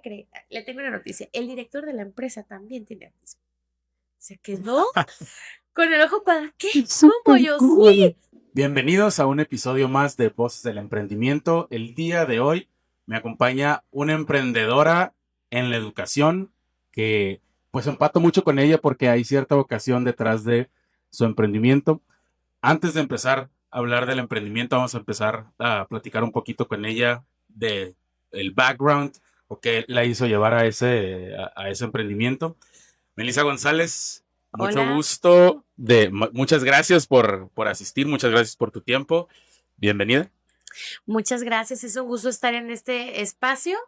cree? Le tengo una noticia. El director de la empresa también tiene autismo. Se quedó con el ojo cuadrado. ¿Qué? ¿Cómo? Yo sí. Bienvenidos a un episodio más de Voces del Emprendimiento. El día de hoy me acompaña una emprendedora en la educación que pues empato mucho con ella porque hay cierta vocación detrás de su emprendimiento. Antes de empezar a hablar del emprendimiento, vamos a empezar a platicar un poquito con ella de el background o qué la hizo llevar a ese emprendimiento. Melissa González, mucho Hola. gusto. Muchas gracias por asistir, muchas gracias por tu tiempo. Bienvenida. Muchas gracias. Es un gusto estar en este espacio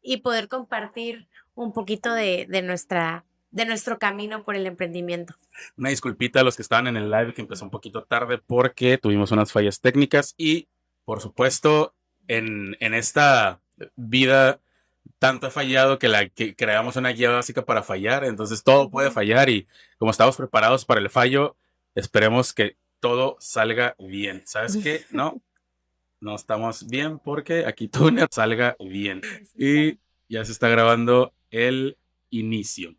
y poder compartir un poquito de nuestro camino por el emprendimiento. Una disculpita a los que estaban en el live que empezó un poquito tarde porque tuvimos unas fallas técnicas y, por supuesto, en esta vida tanto ha fallado que creamos una guía básica para fallar, entonces todo puede fallar y como estamos preparados para el fallo, esperemos que todo salga bien. ¿Sabes qué? No estamos bien porque aquí Tuner salga bien. Y ya se está grabando el inicio.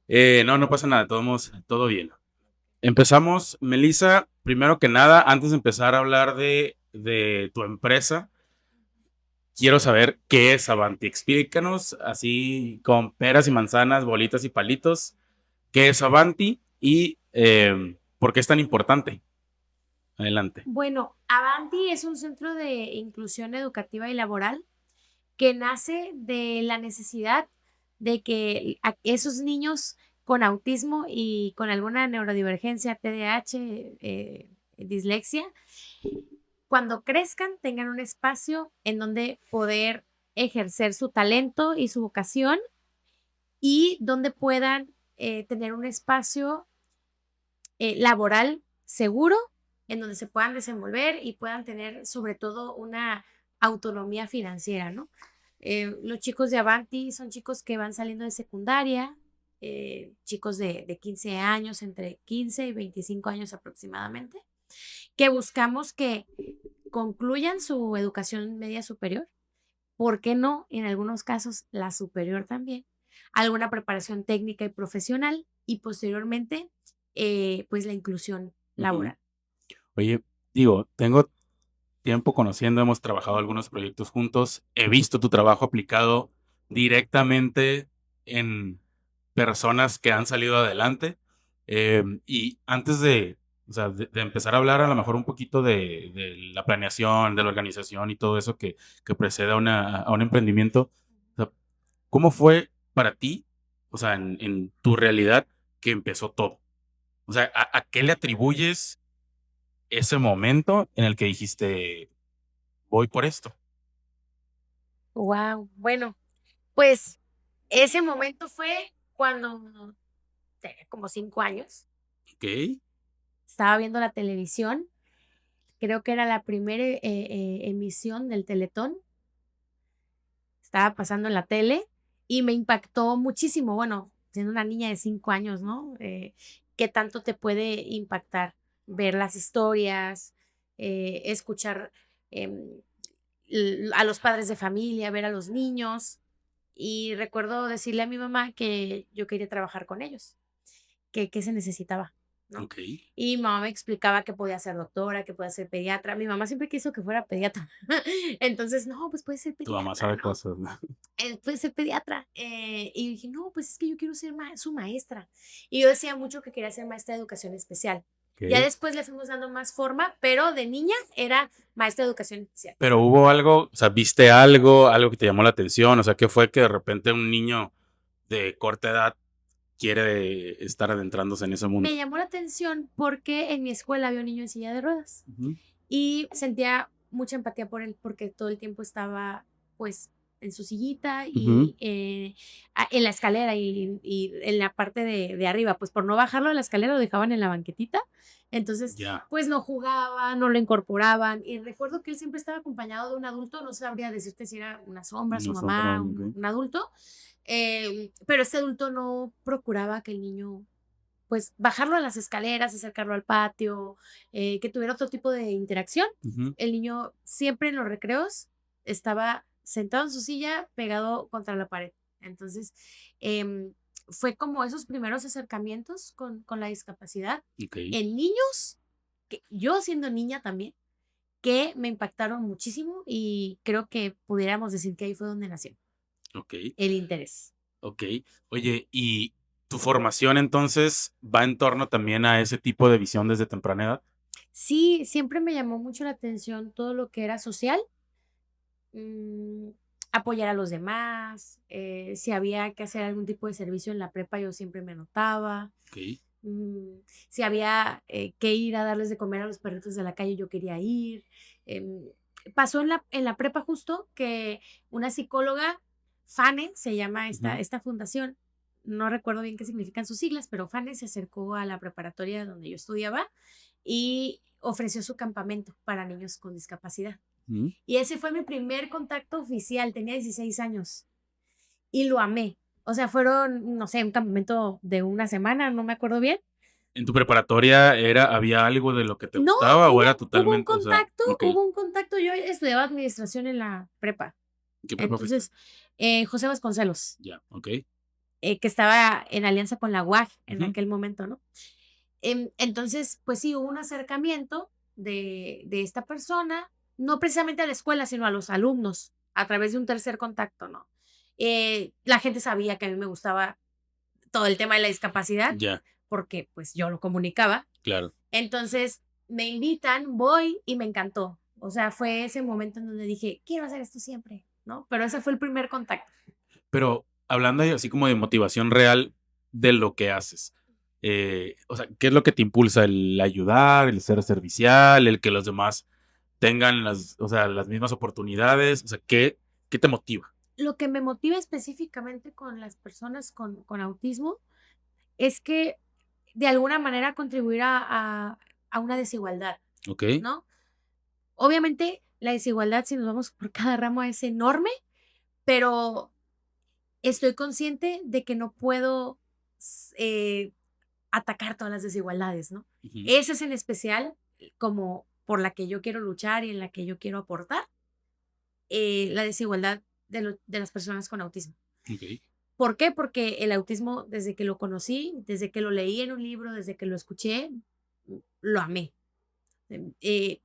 No pasa nada, todo bien. Empezamos, Melissa, primero que nada, antes de empezar a hablar de tu empresa, quiero saber qué es Avanti. Explícanos así con peras y manzanas, bolitas y palitos, qué es Avanti y por qué es tan importante. Adelante. Bueno, Avanti es un centro de inclusión educativa y laboral que nace de la necesidad de que esos niños con autismo y con alguna neurodivergencia, TDAH, dislexia, cuando crezcan tengan un espacio en donde poder ejercer su talento y su vocación y donde puedan tener un espacio laboral seguro en donde se puedan desenvolver y puedan tener sobre todo una autonomía financiera, ¿no? Los chicos de Avanti son chicos que van saliendo de secundaria, chicos de 15 años, entre 15 y 25 años aproximadamente, que buscamos que concluyan su educación media superior, ¿por qué no? En algunos casos la superior también, alguna preparación técnica y profesional y posteriormente pues la inclusión laboral. Oye, digo, tengo tiempo conociendo, hemos trabajado algunos proyectos juntos, he visto tu trabajo aplicado directamente en personas que han salido adelante. Y antes o sea, de empezar a hablar a lo mejor un poquito de la planeación, de la organización y todo eso que precede a un emprendimiento, o sea, ¿cómo fue para ti, o sea, en tu realidad que empezó todo? O sea, ¿a qué le atribuyes ese momento en el que dijiste, voy por esto? Wow, bueno, pues ese momento fue cuando tenía como 5 años, Ok. estaba viendo la televisión, creo que era la primera emisión del Teletón, estaba pasando en la tele y me impactó muchísimo, bueno, siendo una niña de 5 años, ¿no? ¿Qué tanto te puede impactar ver las historias, escuchar em, a los padres de familia, ver a los niños? Y recuerdo decirle a mi mamá que yo quería trabajar con ellos, que se necesitaba, ¿no? Ok. Y mi mamá me explicaba que podía ser doctora, que podía ser pediatra. Mi mamá siempre quiso que fuera pediatra. Entonces, no, pues puede ser Tu mamá pediatra, sabe ¿no? cosas, ¿no? Puede ser pediatra. Y dije, no, pues es que yo quiero ser su maestra. Y yo decía mucho que quería ser maestra de educación especial. Ya Ok. después le fuimos dando más forma, pero de niña era maestra de educación especial. Pero hubo algo, o sea, viste algo que te llamó la atención, o sea, ¿qué fue que de repente un niño de corta edad quiere estar adentrándose en ese Me mundo? llamó la atención porque en mi escuela había un niño en silla de ruedas Ujú. y sentía mucha empatía por él porque todo el tiempo estaba pues en su sillita Ujú. y en la escalera y en la parte de arriba, pues por no bajarlo de la escalera lo dejaban en la banquetita, entonces Ya. pues no jugaban, no lo incorporaban y recuerdo que él siempre estaba acompañado de un adulto, no sabría decirte si era una sombra, su No sombra, mamá, ok. un adulto, pero este adulto no procuraba que el niño pues bajarlo a las escaleras, acercarlo al patio, que tuviera otro tipo de interacción. Ujú. El niño siempre en los recreos estaba sentado en su silla, pegado contra la pared. Entonces, fue como esos primeros acercamientos con la discapacidad Ok, en niños, que yo siendo niña también, que me impactaron muchísimo y creo que pudiéramos decir que ahí fue donde nació ok, el interés. ok. Oye, ¿y tu formación entonces va en torno también a ese tipo de visión desde temprana edad? Sí, siempre me llamó mucho la atención todo lo que era social, mm, apoyar a los demás, si había que hacer algún tipo de servicio en la prepa, yo siempre me anotaba. Ok, Si había que ir a darles de comer a los perritos de la calle, yo quería ir. Em, Pasó en la prepa justo que una psicóloga, FANE, se llama ujú, esta fundación, no recuerdo bien qué significan sus siglas, pero FANE se acercó a la preparatoria donde yo estudiaba y ofreció su campamento para niños con discapacidad. ujú. Y ese fue mi primer contacto oficial, tenía 16 años y lo amé. O sea, fueron, no sé, un campamento de una semana, no me acuerdo bien. ¿En tu preparatoria había algo de lo que te No, gustaba o era totalmente, o sea, ok, hubo un contacto. Yo estudiaba administración en la prepa. ¿qué prepa fuiste? Entonces, José Vasconcelos, Ya, ok. que estaba en alianza con la UAG en Ujú, aquel momento, ¿no? Entonces, pues sí, hubo un acercamiento de esta persona, no precisamente a la escuela, sino a los alumnos, a través de un tercer contacto, ¿no? La gente sabía que a mí me gustaba todo el tema de la discapacidad, ya, porque pues yo lo comunicaba. claro. Entonces me invitan, voy y me encantó. O sea, fue ese momento en donde dije, quiero hacer esto siempre, ¿no? Pero ese fue el primer contacto. Pero hablando ahí así como de motivación real de lo que haces, o sea, ¿qué es lo que te impulsa? ¿El ayudar, el ser servicial, el que los demás tengan las, o sea, las mismas oportunidades? O sea, ¿qué te motiva? Lo que me motiva específicamente con las personas con autismo es que de alguna manera contribuir a una desigualdad, Ok, ¿no? Obviamente la desigualdad, si nos vamos por cada ramo, es enorme, pero estoy consciente de que no puedo atacar todas las desigualdades, ¿no? ujú, Esa es en especial como por la que yo quiero luchar y en la que yo quiero aportar, la desigualdad de las personas con autismo. ok, ¿Por qué? Porque el autismo, desde que lo conocí, desde que lo leí en un libro, desde que lo escuché, lo amé. Eh,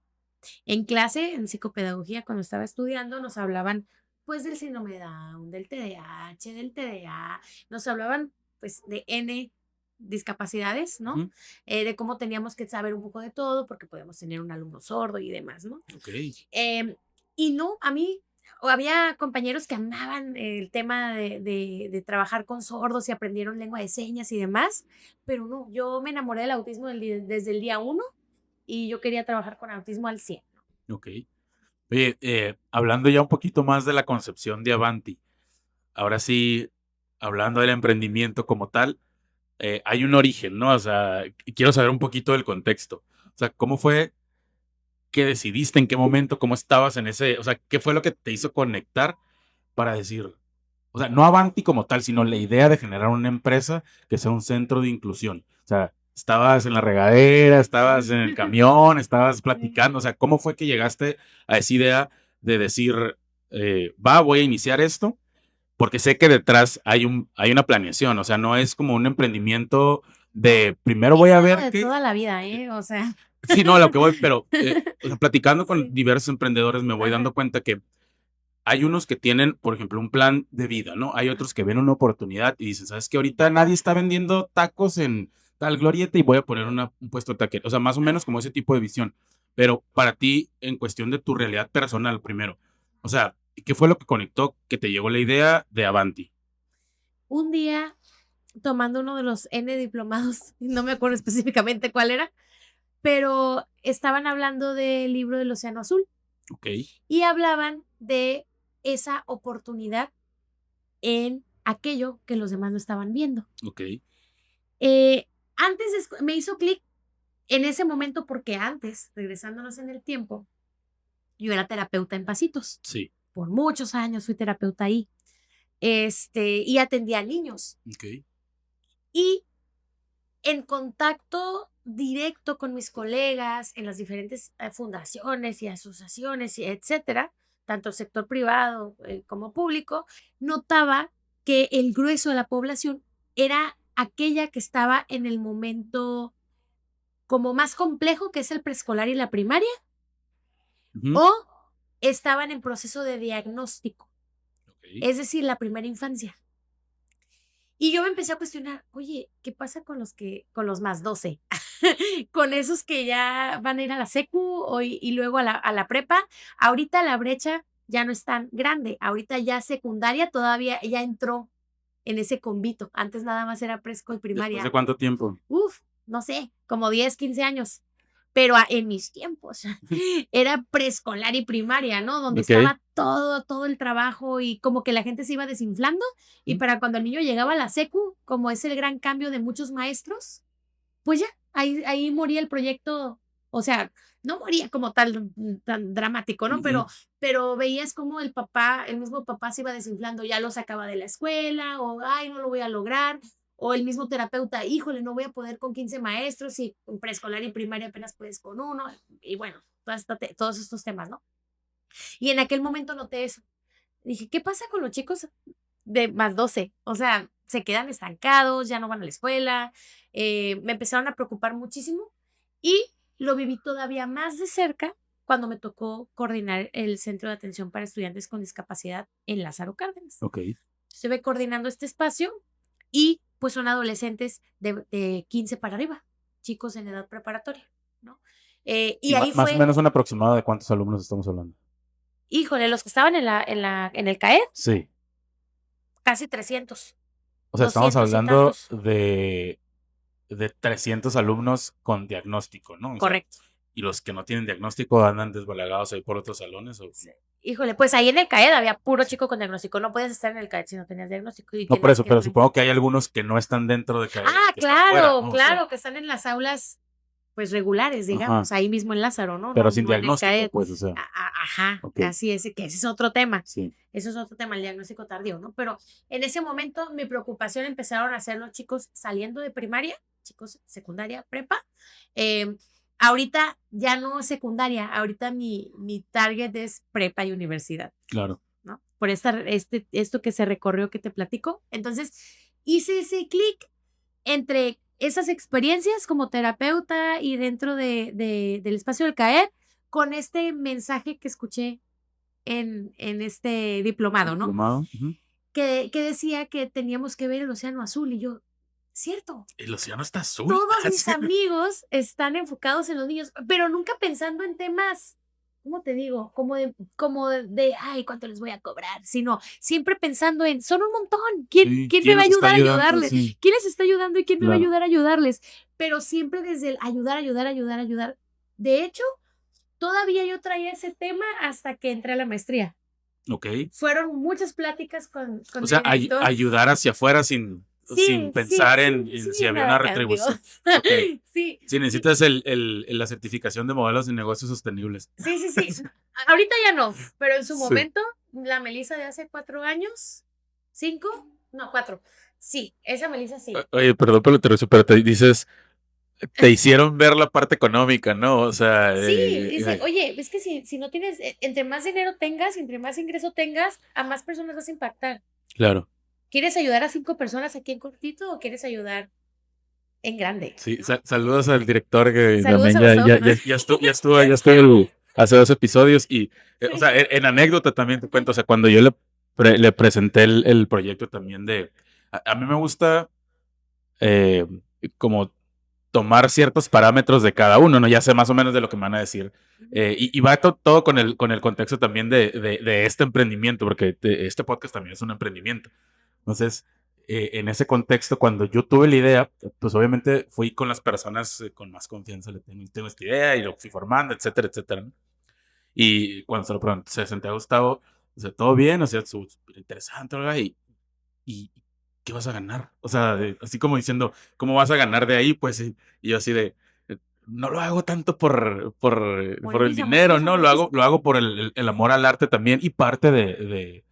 en clase, en psicopedagogía, cuando estaba estudiando, nos hablaban pues del síndrome de Down, del TDAH, del TDA, nos hablaban pues de N discapacidades, ¿no? ujú, De cómo teníamos que saber un poco de todo, porque podemos tener un alumno sordo y demás, ¿no? ok. Em, y no, a mí, o había compañeros que amaban el tema de trabajar con sordos y aprendieron lengua de señas y demás, pero no, yo me enamoré del autismo desde el día uno y yo quería trabajar con autismo al 100. Ok. Oye, hablando ya un poquito más de la concepción de Avanti, ahora sí, hablando del emprendimiento como tal, hay un origen, ¿no? O sea, quiero saber un poquito del contexto. O sea, ¿cómo fue que decidiste, en qué momento, cómo estabas en ese, o sea, qué fue lo que te hizo conectar para decir, o sea, no Avanti como tal, sino la idea de generar una empresa que sea un centro de inclusión? O sea, estabas en la regadera, estabas en el camión, estabas Sí. platicando, o sea, ¿cómo fue que llegaste a esa idea de decir, voy a iniciar esto? Porque sé que detrás hay una planeación, o sea, no es como un emprendimiento de primero voy Es a algo ver de qué. toda la vida, ¿eh? O sea. Sí, no, a lo que voy, pero o sea, platicando con Sí, diversos emprendedores me voy ajá. dando cuenta que hay unos que tienen, por ejemplo, un plan de vida, ¿no? Hay otros que ven una oportunidad y dicen, ¿sabes qué? Ahorita nadie está vendiendo tacos en tal glorieta y voy a poner un puesto de taquero. O sea, más o menos como ese tipo de visión. Pero para ti, en cuestión de tu realidad personal, primero, o sea, ¿qué fue lo que conectó que te llegó la idea de Avanti? Un día, tomando uno de los N diplomados, no me acuerdo específicamente cuál era, pero estaban hablando del libro del Océano Azul Ok, y hablaban de esa oportunidad en aquello que los demás no estaban viendo. ok, Antes me hizo clic en ese momento porque antes, regresándonos en el tiempo, yo era terapeuta en Pasitos. sí, Por muchos años fui terapeuta ahí. Y atendía a niños. ok, Y en contacto directo con mis colegas en las diferentes fundaciones y asociaciones y etcétera, tanto sector privado como público, notaba que el grueso de la población era aquella que estaba en el momento como más complejo, que es el preescolar y la primaria, Ujú. o estaban en proceso de diagnóstico, Ok. es decir, la primera infancia. Y yo me empecé a cuestionar, oye, ¿qué pasa con los más 12? Con esos que ya van a ir a la secu y luego a la prepa. Ahorita la brecha ya no es tan grande. Ahorita ya secundaria todavía ya entró en ese convito. Antes nada más era presco y ¿Después de primaria. cuánto tiempo? Uf, no sé, como 10, 15 años. Pero en mis tiempos era preescolar y primaria, ¿no? Donde Ok. estaba todo el trabajo y como que la gente se iba desinflando. Y Ujú. para cuando el niño llegaba a la secu, como es el gran cambio de muchos maestros, pues ya, ahí moría el proyecto. O sea, no moría como tal, tan dramático, ¿no? Ujú. Pero veías como el mismo papá se iba desinflando, ya lo sacaba de la escuela, o ay, no lo voy a lograr, o el mismo terapeuta, híjole, no voy a poder con 15 maestros y en preescolar y primaria apenas puedes con uno, y bueno, todos estos temas, ¿no? Y en aquel momento noté eso. Dije, ¿qué pasa con los chicos de más 12? O sea, se quedan estancados, ya no van a la escuela. Me empezaron a preocupar muchísimo y lo viví todavía más de cerca cuando me tocó coordinar el Centro de Atención para Estudiantes con Discapacidad en Lázaro Cárdenas. Ok. Estuve coordinando este espacio y pues son adolescentes de 15 para arriba, chicos en edad preparatoria, ¿no? Y Y ahí más o fue, menos un aproximado de cuántos alumnos estamos hablando. híjole, los que estaban en el CAED, Sí. casi 300, O sea, estamos 200 y hablando tantos. de 300 alumnos con diagnóstico, ¿no? O sea, Correcto. y los que no tienen diagnóstico andan desbalagados ahí por otros salones. O... Sí. Híjole, pues ahí en el CAED había puro chico con diagnóstico. No podías estar en el CAED si no tenías diagnóstico y No por tenías eso, que pero irte. supongo que hay algunos que no están dentro de CAE, Ah, que están fuera, claro, ¿no? O sea, claro, que están en las aulas, pues regulares, ajá, digamos, ahí mismo en Lázaro, ¿no? pero No, sin no en el diagnóstico, CAED. pues, o sea, Ajá, ok, así es, que ese es otro tema. sí, Eso es otro tema, el diagnóstico tardío, ¿no? Pero en ese momento mi preocupación empezaron a ser los chicos saliendo de primaria, chicos secundaria, prepa. Eh, Ahorita ya no secundaria, ahorita mi target es prepa y universidad, claro. ¿no? Por esto que se recorrió que te platico. Entonces, hice ese clic entre esas experiencias como terapeuta y dentro del espacio del CAER con este mensaje que escuché en este diplomado, ¿no? Diplomado. Ujú. Que decía que teníamos que ver el océano azul y yo, cierto, El océano está azul. todos mis amigos están enfocados en los niños, pero nunca pensando en temas, ¿cómo te digo? Ay, ¿cuánto les voy a cobrar? Sino siempre pensando en, son un montón, Sí, ¿quién me ¿quién va a nos está ayudar a ayudando? ayudarles? Sí, ¿Quién les está ayudando y quién me va a claro. ayudar a ayudarles? Pero siempre desde el ayudar. De hecho, todavía yo traía ese tema hasta que entré a la maestría. Ok. Fueron muchas pláticas con O el sea, director. ayudar hacia afuera sin Sí, sí, pensar sí, en si sí, había nada una a cambio. retribución. Ok. Sí, Si sí, necesitas la certificación de modelos de negocios sostenibles. sí. Ahorita ya no, pero en su Sí. momento, la Melissa de hace 4 años, 5, no, 4. Sí, esa Melissa sí. Oye, perdón por lo interrupción, pero te dices, te hicieron ver la parte económica, ¿no? O sea, Sí, dice, oye, es que si no tienes, entre más dinero tengas, entre más ingreso tengas, a más personas vas a impactar. claro. ¿Quieres ayudar a 5 personas aquí en cortito o quieres ayudar en grande? Sí, ¿No? saludos al director que Saludos también a Gustavo Fernández. ya estuvo hace 2 episodios y, o Sí. sea, en anécdota también te cuento, o sea, cuando yo le presenté el proyecto también a mí me gusta eh, como tomar ciertos parámetros de cada uno, ¿no? Ya sé más o menos de lo que me van a decir. Y va todo con el contexto también de este emprendimiento, porque este podcast también es un emprendimiento. Entonces, en ese contexto, cuando yo tuve la idea, pues obviamente fui con las personas con más confianza, tengo esta idea y lo fui formando, etcétera, etcétera, ¿no? Y cuando se senté a Gustavo, o sea, todo bien, o sea, súper interesante, ¿verdad? Y ¿qué vas a ganar? O sea, así como diciendo, ¿cómo vas a ganar de ahí? Pues, y yo así eh, no lo hago tanto por el dinero, ¿no? Monetiza. Lo hago por el amor al arte también y parte de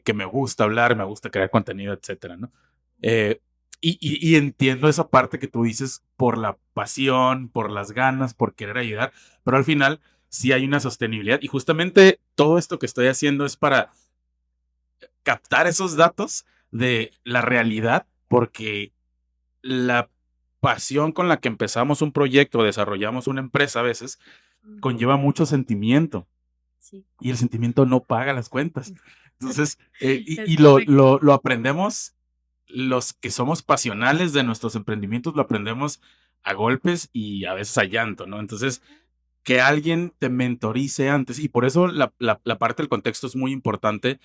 que me gusta hablar, me gusta crear contenido, etcétera, ¿no? Eh, y entiendo esa parte que tú dices por la pasión, por las ganas, por querer ayudar, pero al final sí hay una sostenibilidad. Y justamente todo esto que estoy haciendo es para captar esos datos de la realidad, porque la pasión con la que empezamos un proyecto o desarrollamos una empresa a veces Ujú. conlleva mucho sentimiento Sí, y el sentimiento no paga las cuentas. Entonces, es y correcto. lo aprendemos los que somos pasionales de nuestros emprendimientos, lo aprendemos a golpes y a veces a llanto, ¿no? Entonces, Ujú. que alguien te mentorice antes y por eso la parte del contexto es muy importante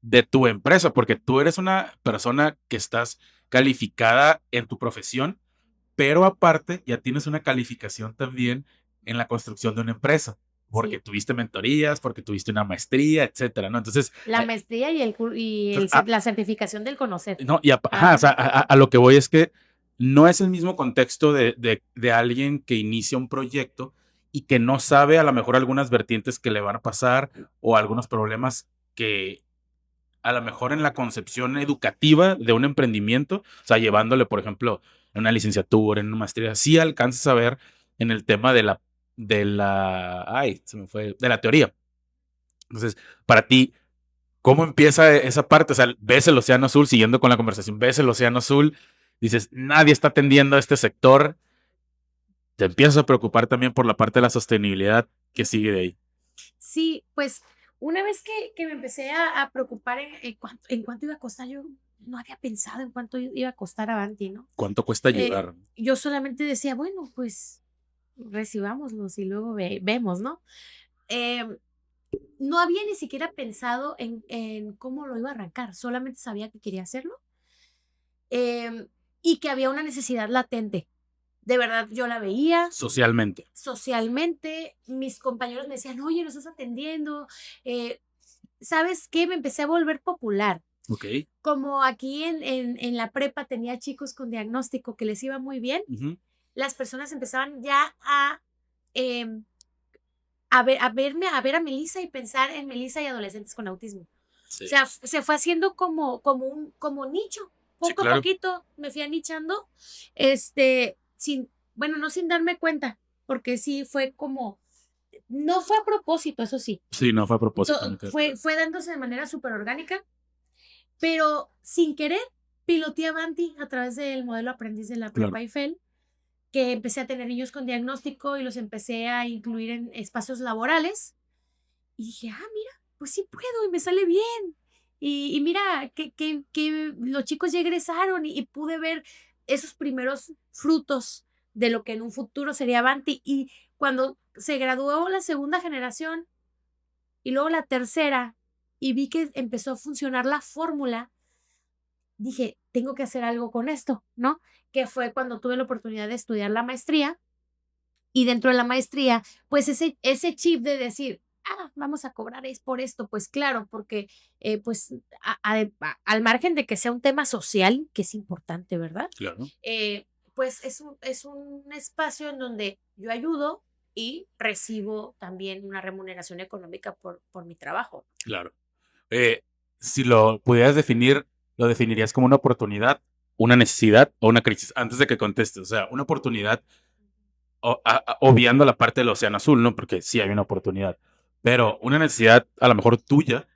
de tu empresa, porque tú eres una persona que estás calificada en tu profesión, pero aparte ya tienes una calificación también en la construcción de una empresa, porque Sí, tuviste mentorías, porque tuviste una maestría, etcétera, ¿no? Entonces, la maestría y entonces la certificación del conocer. no, y ajá, o Ajá. sea, a lo que voy es que no es el mismo contexto de alguien que inicia un proyecto y que no sabe a lo mejor algunas vertientes que le van a pasar o algunos problemas que a lo mejor en la concepción educativa de un emprendimiento, o sea, llevándole, por ejemplo, en una licenciatura, en una maestría, sí alcanzas a ver en el tema ay, se me fue, de la teoría. Entonces, para ti, ¿cómo empieza esa parte? O sea, ves el océano azul, siguiendo con la conversación, ves el océano azul, dices, nadie está atendiendo a este sector, te empiezas a preocupar también por la parte de la sostenibilidad que sigue de ahí. Sí, pues una vez que me empecé a preocupar en cuánto iba a costar, yo no había pensado en cuánto iba a costar Avanti, ¿no? ¿Cuánto cuesta Eh, ayudar? yo solamente decía, bueno, pues recibámoslos y luego vemos, ¿no? Em, no había ni siquiera pensado en cómo lo iba a arrancar, solamente sabía que quería hacerlo em, y que había una necesidad latente. De verdad, yo la veía Socialmente. socialmente, mis compañeros me decían, oye, nos estás atendiendo. eh, ¿Sabes qué? Me empecé a volver popular. Ok. Como aquí en la prepa tenía chicos con diagnóstico que les iba muy bien, Ujú. las personas empezaban ya em, a ver a Melissa y pensar en Melissa y adolescentes con autismo. O Sí. sea, se fue haciendo como nicho. Sí, Poco a claro. poquito me fui anichando, bueno, no sin darme cuenta, porque sí fue como, no fue a propósito, eso sí, Sí, no fue a propósito, me queda claro. fue dándose de manera súper orgánica, pero sin querer piloteé Avanti a través del modelo aprendiz de la Claro. prepa Eiffel, que empecé a tener niños con diagnóstico y los empecé a incluir en espacios laborales. Y dije, mira, pues sí puedo y me sale bien. Y mira, que los chicos ya egresaron y pude ver esos primeros frutos de lo que en un futuro sería Avanti. Y cuando se graduó la segunda generación y luego la tercera y vi que empezó a funcionar la fórmula, dije, tengo que hacer algo con esto, ¿no? Que fue cuando tuve la oportunidad de estudiar la maestría y dentro de la maestría, pues ese chip de decir, vamos a cobrar es por esto, pues claro, porque pues al margen de que sea un tema social, que es importante, ¿verdad? Claro, Pues es un espacio en donde yo ayudo y recibo también una remuneración económica por mi trabajo. claro. Eh, si lo pudieras definir, ¿lo definirías como una oportunidad, una necesidad o una crisis? Antes de que contestes, o sea, una oportunidad, obviando la parte del océano azul, ¿no? Porque sí hay una oportunidad, pero una necesidad a lo mejor tuya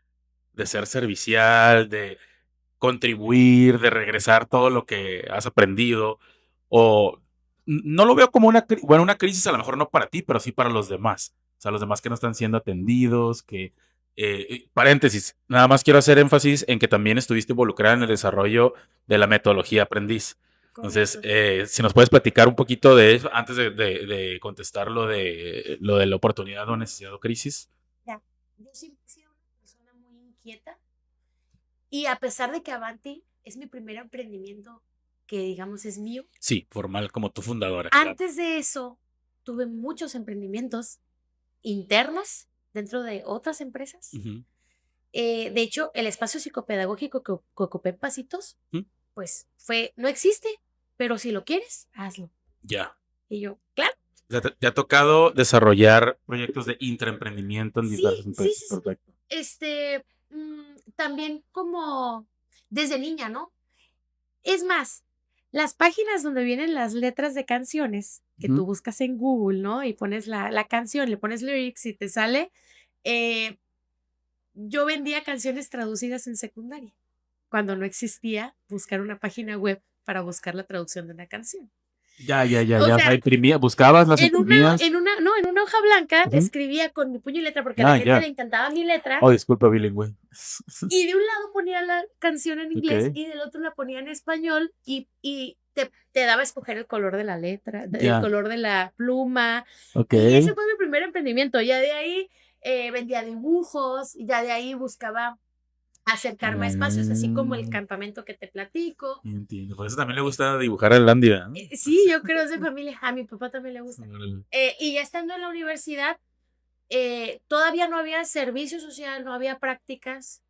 de ser servicial, de contribuir, de regresar todo lo que has aprendido, o no lo veo como bueno, una crisis a lo mejor no para ti, pero sí para los demás. O sea, los demás que no están siendo atendidos, paréntesis, nada más quiero hacer énfasis en que también estuviste involucrada en el desarrollo de la metodología aprendiz. Entonces, Correcto. si nos puedes platicar un poquito de eso antes de contestar lo de la oportunidad o necesidad o crisis. Ya, yo siempre he sido una persona muy inquieta y a pesar de que Avanti es mi primer emprendimiento que digamos es mío, Sí, formal como tu fundadora, claro. antes de eso tuve muchos emprendimientos internos dentro de otras empresas. Ujú. De hecho, el espacio psicopedagógico que ocupé en Pasitos, ¿Mm? pues no existe, pero si lo quieres, hazlo. Ya. Y yo, claro, O sea, te ha tocado desarrollar proyectos de intraemprendimiento en sí, diversas sí, empresas. sí, sí. Perfecto. También como desde niña, ¿no? Es más, Las páginas donde vienen las letras de canciones, que tú buscas en Google, ¿no? Y pones la canción, le pones lyrics y te sale. eh, yo vendía canciones traducidas en secundaria, cuando no existía buscar una página web para buscar la traducción de una canción. Ya. O O sea, sea, imprimía, buscabas, las imprimías. en una hoja blanca Ujú. escribía con mi puño y letra, porque a la gente le encantaba mi letra. Oh, disculpa, bilingüe. Y de un lado ponía la canción en inglés Ok. y del otro la ponía en español y te daba a escoger el color de la letra, el Ya. color de la pluma. Ok. Y ese fue mi primer emprendimiento. Ya de ahí vendía dibujos, ya de ahí buscaba acercarme a espacios así como el campamento que te platico. Entiendo. Por eso también le gusta dibujar a Landy, ¿verdad? Sí, yo creo que es de familia. A mi papá también le gusta. Y ya estando en la universidad, todavía no había servicio social, no había prácticas.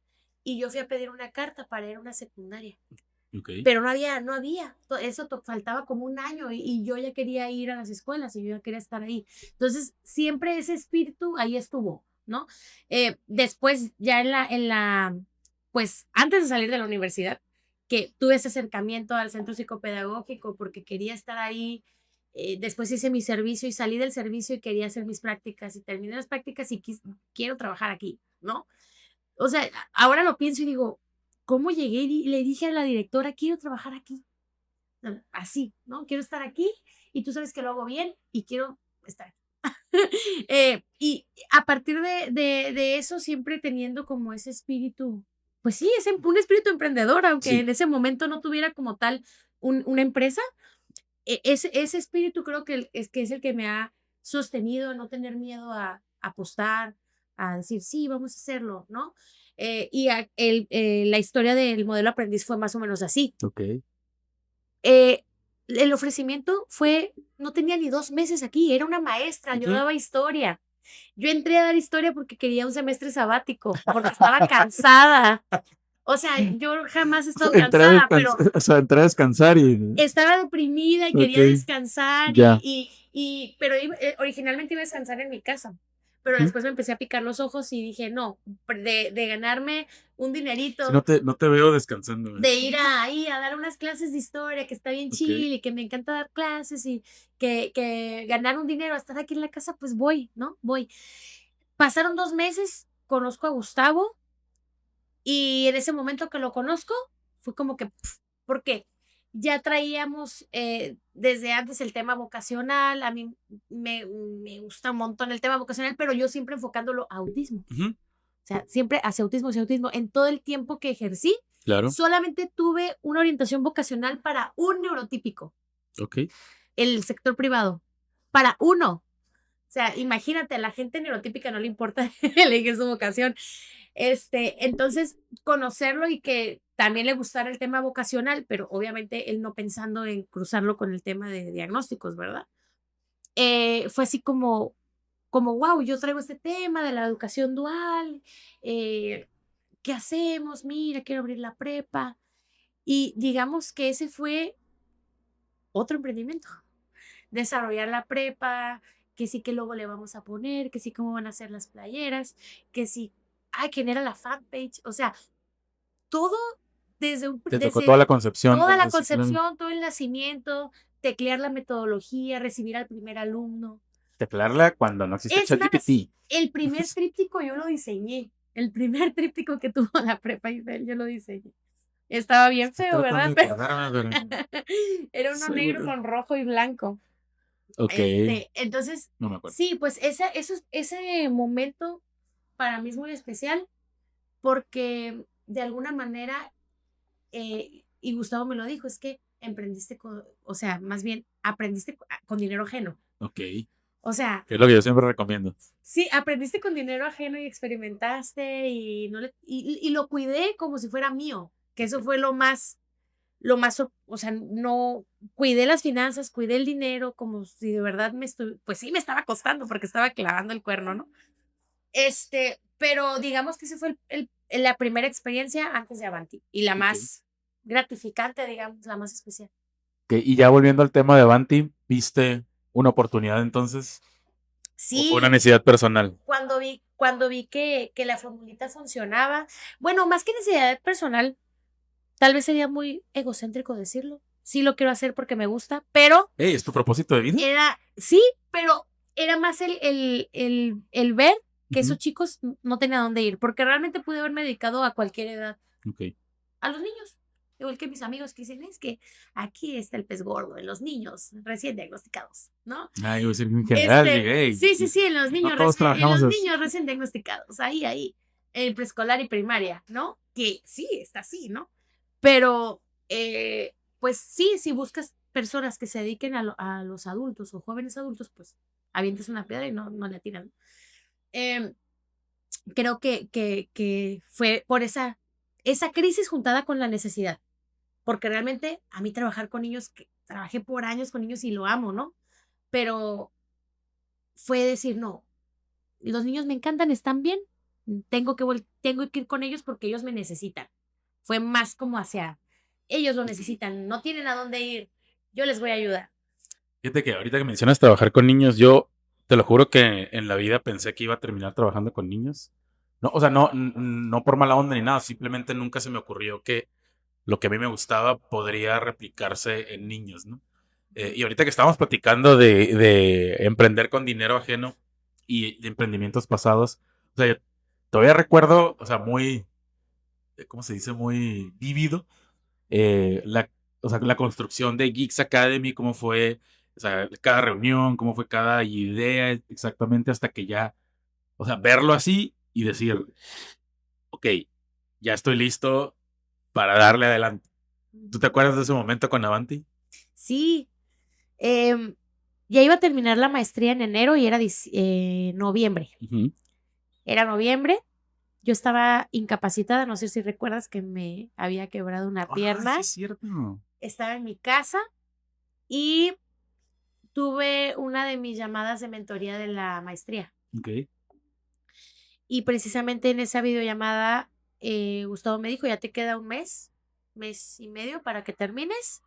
Y yo fui a pedir una carta para ir a una secundaria. Okay. Pero no había. Eso faltaba como un año y yo ya quería ir a las escuelas y yo ya quería estar ahí. Entonces, siempre ese espíritu ahí estuvo, ¿no? Después, ya pues antes de salir de la universidad, que tuve ese acercamiento al centro psicopedagógico porque quería estar ahí. Después hice mi servicio y salí del servicio y quería hacer mis prácticas y terminé las prácticas y quiero trabajar aquí, ¿no? O sea, ahora lo pienso y digo, ¿cómo llegué y le dije a la directora, quiero trabajar aquí? Así, ¿no? Quiero estar aquí y tú sabes que lo hago bien y quiero estar aquí. Y a partir de eso, siempre teniendo como ese espíritu, pues sí, es un espíritu emprendedor, aunque en ese momento no tuviera como tal una empresa. Ese espíritu creo que es el que me ha sostenido a no tener miedo a apostar, a decir, sí, vamos a hacerlo, ¿no? La historia del modelo aprendiz fue más o menos así. Ok. El ofrecimiento no tenía ni 2 meses aquí, era una maestra, yo daba historia. Yo entré a dar historia porque quería un semestre sabático, porque estaba cansada. O sea, yo jamás he estado cansada, pero O sea, entré a descansar y... estaba deprimida y quería descansar. Ya. Pero originalmente iba a descansar en mi casa. Pero después me empecé a picar los ojos y dije, no, de ganarme un dinerito, Si no te veo descansando. de ir ahí a dar unas clases de historia, que está bien chill y que me encanta dar clases y que ganar un dinero, estar aquí en la casa, pues voy, ¿no? Voy. Pasaron 2 meses, conozco a Gustavo y en ese momento que lo conozco, fue como que, ¿por qué? Ya traíamos desde antes el tema vocacional, a mí me gusta un montón el tema vocacional, pero yo siempre enfocándolo a autismo. O sea, siempre hacia autismo. En todo el tiempo que ejercí, Claro. solamente tuve una orientación vocacional para un neurotípico. Ok. El sector privado. Para uno. O sea, imagínate, a la gente neurotípica no le importa elegir su vocación. Entonces, conocerlo y que también le gustara el tema vocacional, pero obviamente él no pensando en cruzarlo con el tema de diagnósticos, ¿verdad? Fue así como, wow, yo traigo este tema de la educación dual, ¿qué hacemos? Mira, quiero abrir la prepa. Y digamos que ese fue otro emprendimiento. Desarrollar la prepa, que sí que luego le vamos a poner, que sí cómo van a ser las playeras, que sí, quién era la fanpage, o sea, todo Te tocó toda la concepción. Toda la concepción, todo el nacimiento, teclear la metodología, recibir al primer alumno. Teclearla cuando no existe ChatGPT. El primer tríptico yo lo diseñé. El primer tríptico que tuvo la prepa Isabel, yo lo diseñé. Estaba bien feo, ¿verdad? Era uno negro con rojo y blanco. Ok. Entonces, no me acuerdo. Sí, pues ese momento para mí es muy especial porque de alguna manera, y Gustavo me lo dijo, es que emprendiste o sea, más bien aprendiste con dinero ajeno. Ok. O sea, que es lo que yo siempre recomiendo. Sí, aprendiste con dinero ajeno y experimentaste y lo cuidé como si fuera mío, que eso fue lo más, o sea, no cuidé las finanzas, cuidé el dinero como si de verdad pues sí me estaba costando porque estaba clavando el cuerno, ¿no? Pero digamos que ese fue la primera experiencia antes de Avanti y la más gratificante, digamos, la más especial. Okay. Y ya volviendo al tema de Avanti, ¿viste una oportunidad entonces? Sí. ¿O una necesidad personal? Cuando vi que la formulita funcionaba, bueno, más que necesidad personal, tal vez sería muy egocéntrico decirlo, sí lo quiero hacer porque me gusta, pero ¿Es tu propósito de vida? sí, pero era más el ver que Ujú. esos chicos no tenían a dónde ir, porque realmente pude haberme dedicado a cualquier edad, Ok. a los niños. Igual que mis amigos que dicen, es que aquí está el pez gordo en los niños recién diagnosticados, ¿no? Iba a decir en general, dije, Sí, sí, sí, en los no niños, todos trabajamos eso. recién diagnosticados, ahí, en preescolar y primaria, ¿no? Que sí, está así, ¿no? Pero, pues sí, si buscas personas que se dediquen a los adultos o jóvenes adultos, pues avientes una piedra y no le atinan. Em, Creo que fue por esa crisis juntada con la necesidad, porque realmente a mí trabajar con niños, que trabajé por años con niños y lo amo, ¿no? Pero fue decir, no, los niños me encantan, están bien, tengo que ir con ellos porque ellos me necesitan. Fue más como hacia, ellos lo necesitan, no tienen a dónde ir, yo les voy a ayudar. Fíjate que ahorita que mencionas trabajar con niños, yo te lo juro que en la vida pensé que iba a terminar trabajando con niños. No, o sea, no por mala onda ni nada, simplemente nunca se me ocurrió que lo que a mí me gustaba podría replicarse en niños, ¿no? Y ahorita que estábamos platicando de emprender con dinero ajeno y de emprendimientos pasados, o sea, yo todavía recuerdo, o sea, muy, ¿cómo se dice? Muy vívido, o sea, la construcción de Geeks Academy, cómo fue, o sea, cada reunión, cómo fue cada idea, exactamente hasta que ya, o sea, verlo así y decir, ok, ya estoy listo para darle adelante. ¿Tú te acuerdas de ese momento con Avanti? Sí, ya iba a terminar la maestría en enero y era noviembre. Ujú. Era noviembre, yo estaba incapacitada, no sé si recuerdas que me había quebrado una Ah, sí pierna, es cierto. estaba en mi casa y tuve una de mis llamadas de mentoría de la maestría. Ok. Y precisamente en esa videollamada, Gustavo me dijo, ya te queda un mes y medio para que termines.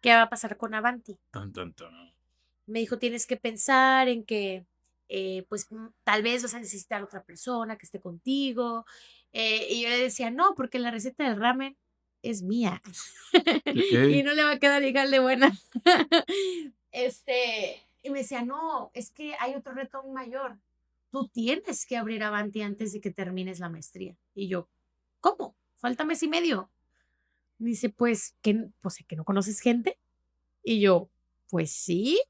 ¿Qué va a pasar con Avanti? Tan, tan, tan. Me dijo, tienes que pensar en que, pues, tal vez vas a necesitar otra persona que esté contigo. Y yo le decía, no, porque la receta del ramen es mía. Y Ok. no le va a quedar igual de buena. Y me decía, no, es que hay otro reto aún mayor. Tú tienes que abrir Avanti antes de que termines la maestría. Y yo, ¿cómo? Falta mes y medio. Me dice, pues, que no conoces gente. Y yo, pues sí.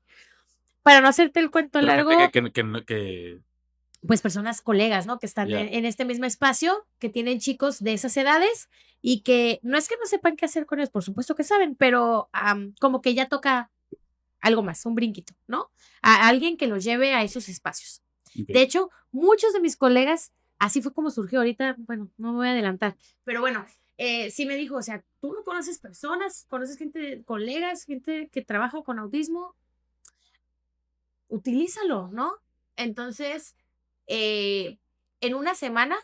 Para no hacerte el cuento Pero gente largo, que pues personas colegas, ¿no? Que están ya. en este mismo espacio, que tienen chicos de esas edades y que no es que no sepan qué hacer con ellos, por supuesto que saben, pero como que ya toca algo más, un brinquito, ¿no? A alguien que los lleve a esos espacios. De Ok. hecho, muchos de mis colegas, así fue como surgió ahorita, bueno, no me voy a adelantar, pero bueno, sí me dijo, o sea, tú no conoces personas, conoces gente, colegas, gente que trabaja con autismo, utilízalo, ¿no? Entonces, en una semana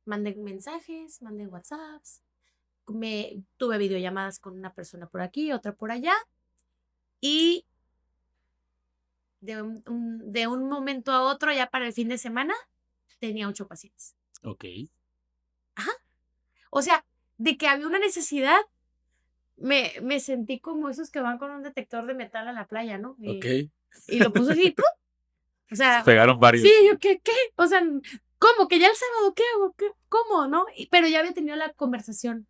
mandé mensajes, mandé WhatsApps, tuve videollamadas con una persona por aquí, otra por allá, y de un momento a otro, ya para el fin de semana, tenía 8 pacientes. Ok. Ajá. O sea, de que había una necesidad, me sentí como esos que van con un detector de metal a la playa, ¿no? Ok. Y lo puso así, ¡pum! O Se sea, pegaron sí, varios. yo, ¿qué? O sea, ¿cómo? ¿Que ya el sábado qué hago? ¿Cómo? ¿No? Pero ya había tenido la conversación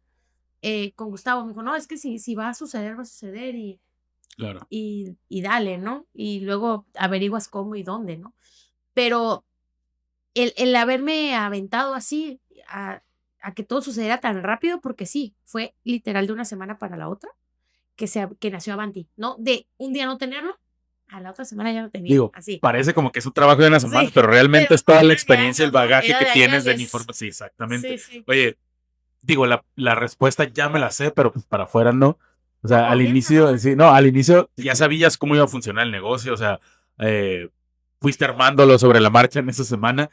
con Gustavo. Me dijo, no, es que si va a suceder, va a suceder Claro. y dale, ¿no? Y luego averiguas cómo y dónde, ¿no? Pero el haberme aventado así a que todo sucediera tan rápido, porque sí, fue literal de una semana para la otra que nació Avanti, ¿no? De un día no tenerlo, a la otra semana ya lo tenía, Digo, así. parece como que es un trabajo de una semana, Sí, pero realmente pero es toda la era de experiencia, el años, ¿no? bagaje Era que de tienes años de de... la información. Sí, exactamente. Sí, sí. Oye, digo, la respuesta ya me la sé, pero pues para afuera no. O No, sea, al confianza, inicio, ¿no? sí, no, al inicio ya sabías cómo iba a funcionar el negocio, o sea, eh, fuiste armándolo sobre la marcha en esa semana,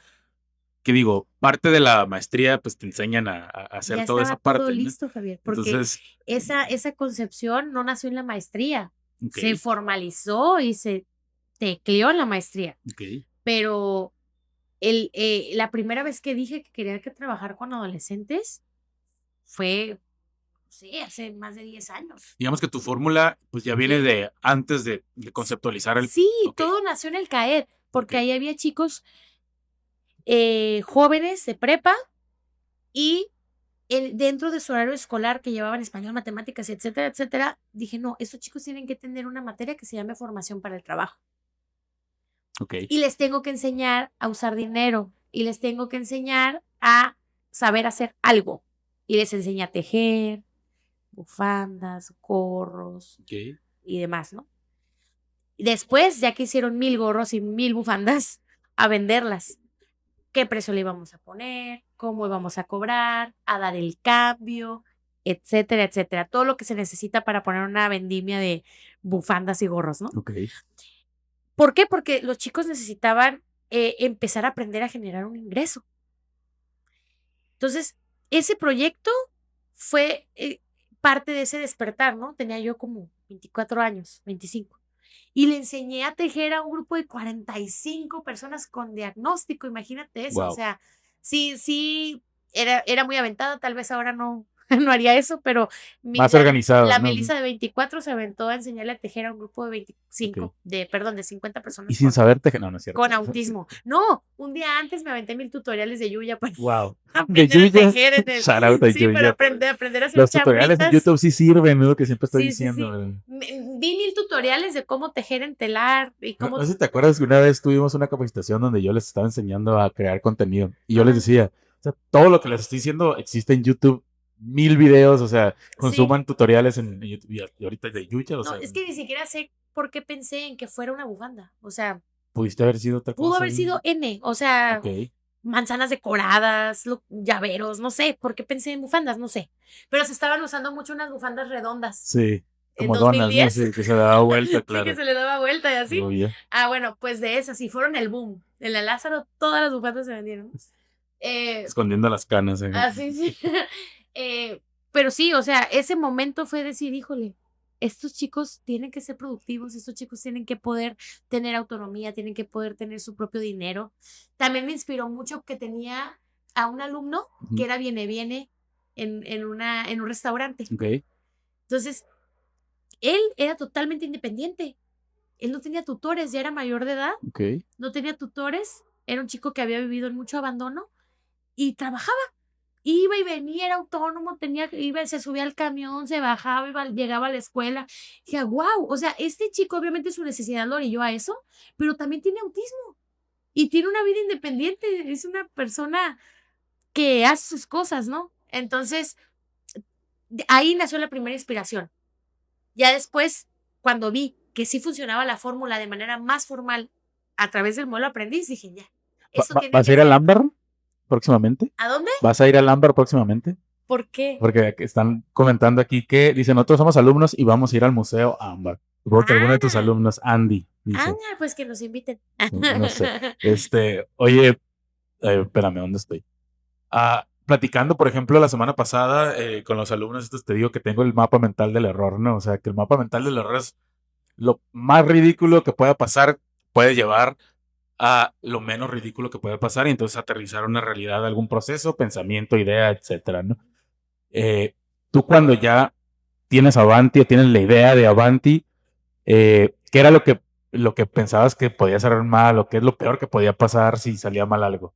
que digo, parte de la maestría, pues te enseñan a hacer Ya toda esa estaba todo parte, ¿no? listo, Javier, porque Entonces, esa concepción no nació en la maestría, ok, se formalizó y se tecleó en la maestría, ok, pero la primera vez que dije que quería trabajar con adolescentes fue sí, hace más de 10 años. Digamos que tu fórmula pues ya viene de antes de conceptualizar el... Sí, Ok, todo nació en el CAED, porque ok. ahí había chicos jóvenes de prepa y dentro de su horario escolar que llevaban español, matemáticas, etcétera, etcétera, dije, no, estos chicos tienen que tener una materia que se llame formación para el trabajo. Ok. Y les tengo que enseñar a usar dinero y les tengo que enseñar a saber hacer algo. Y les enseñé a tejer, bufandas, gorros Ok. y demás, ¿no? Y después, ya que hicieron 1000 gorros y 1000 bufandas, a venderlas. ¿Qué precio le íbamos a poner? ¿Cómo íbamos a cobrar? A dar el cambio, etcétera, etcétera. Todo lo que se necesita para poner una vendimia de bufandas y gorros, ¿no? Ok. ¿Por qué? Porque los chicos necesitaban empezar a aprender a generar un ingreso. Entonces, ese proyecto fue parte de ese despertar, ¿no? Tenía yo como 24 años, 25. Y le enseñé a tejer a un grupo de 45 personas con diagnóstico, imagínate eso. O Wow. sea, sí, era muy aventada, tal vez ahora no, no haría eso, pero Más organizado, la ¿no? Melissa de 24 se aventó a enseñarle a tejer a un grupo de Ok. 25, de 50 Y personas sin saber tejer, no, no es cierto. con autismo. No, un día antes me aventé 1000 tutoriales de Yuya para Wow. De aprender a Yuya, tejer en el, shout out a sí, para Yuya. aprender a hacer Los tutoriales en chambritas. YouTube sí sirven, ¿no? Lo que siempre estoy Sí, sí, diciendo. sí. ¿Verdad? Vi 1000 tutoriales de cómo tejer en telar y No, cómo. no sé si te acuerdas que una vez tuvimos una capacitación donde yo les estaba enseñando a crear contenido y yo les Ajá, decía, o sea, todo lo que les estoy diciendo existe en YouTube, 1000 videos, o sea, sí. consuman tutoriales en YouTube y ahorita de Yuya, o No, sea, es que ni siquiera sé por qué pensé en que fuera una bufanda. O sea, pudiste haber sido otra pudo cosa. haber sido N. O sea, Ok, manzanas decoradas, llaveros, no sé. ¿Por qué pensé en bufandas? No sé. Pero se estaban usando mucho unas bufandas redondas. sí, En como donas, ¿no? 2010. Sí, que se le daba vuelta, Sí, que claro. se le daba vuelta y así. Obvio. Ah, bueno, pues de esas, y fueron el boom. En la Lázaro todas las bufandas se vendieron. Escondiendo las canas. Así sí. Eh, pero sí, o sea, ese momento fue decir, híjole, estos chicos tienen que ser productivos, estos chicos tienen que poder tener autonomía, tienen que poder tener su propio dinero. También me inspiró mucho que tenía a un alumno que Ujú. era viene en un restaurante. Ok, Entonces, él era totalmente independiente. Él no tenía tutores, ya era mayor de edad, ok. no tenía tutores, era un chico que había vivido en mucho abandono y trabajaba. Iba y venía, era autónomo, se subía al camión, se bajaba, llegaba a la escuela. Dije, wow, o sea, este chico obviamente su necesidad lo orilló a eso, pero también tiene autismo y tiene una vida independiente, es una persona que hace sus cosas, ¿no? Entonces, ahí nació la primera inspiración. Ya después, cuando vi que sí funcionaba la fórmula de manera más formal a través del modelo aprendiz, dije, ya, eso tiene ¿Vas a que ir al ser. Ámbar próximamente? ¿A dónde? ¿Vas a ir al Ámbar próximamente? ¿Por qué? Porque aquí están comentando aquí que dicen, nosotros somos alumnos y vamos a ir al Museo Ámbar. Supongo que alguno de tus Ah, alumnos, Andy, dice, pues que nos inviten. no sé. Oye, espérame, ¿dónde estoy? Platicando, por ejemplo, la semana pasada con los alumnos, estos te digo que tengo el mapa mental del error, ¿no? O sea, que el mapa mental del error es lo más ridículo que pueda pasar, puede llevar a lo menos ridículo que puede pasar y entonces aterrizar una realidad, algún proceso, pensamiento, idea, etcétera, ¿no? Tú cuando ya tienes Avanti o tienes la idea de Avanti, ¿qué era lo que pensabas que podía salir mal o qué es lo peor que podía pasar si salía mal algo?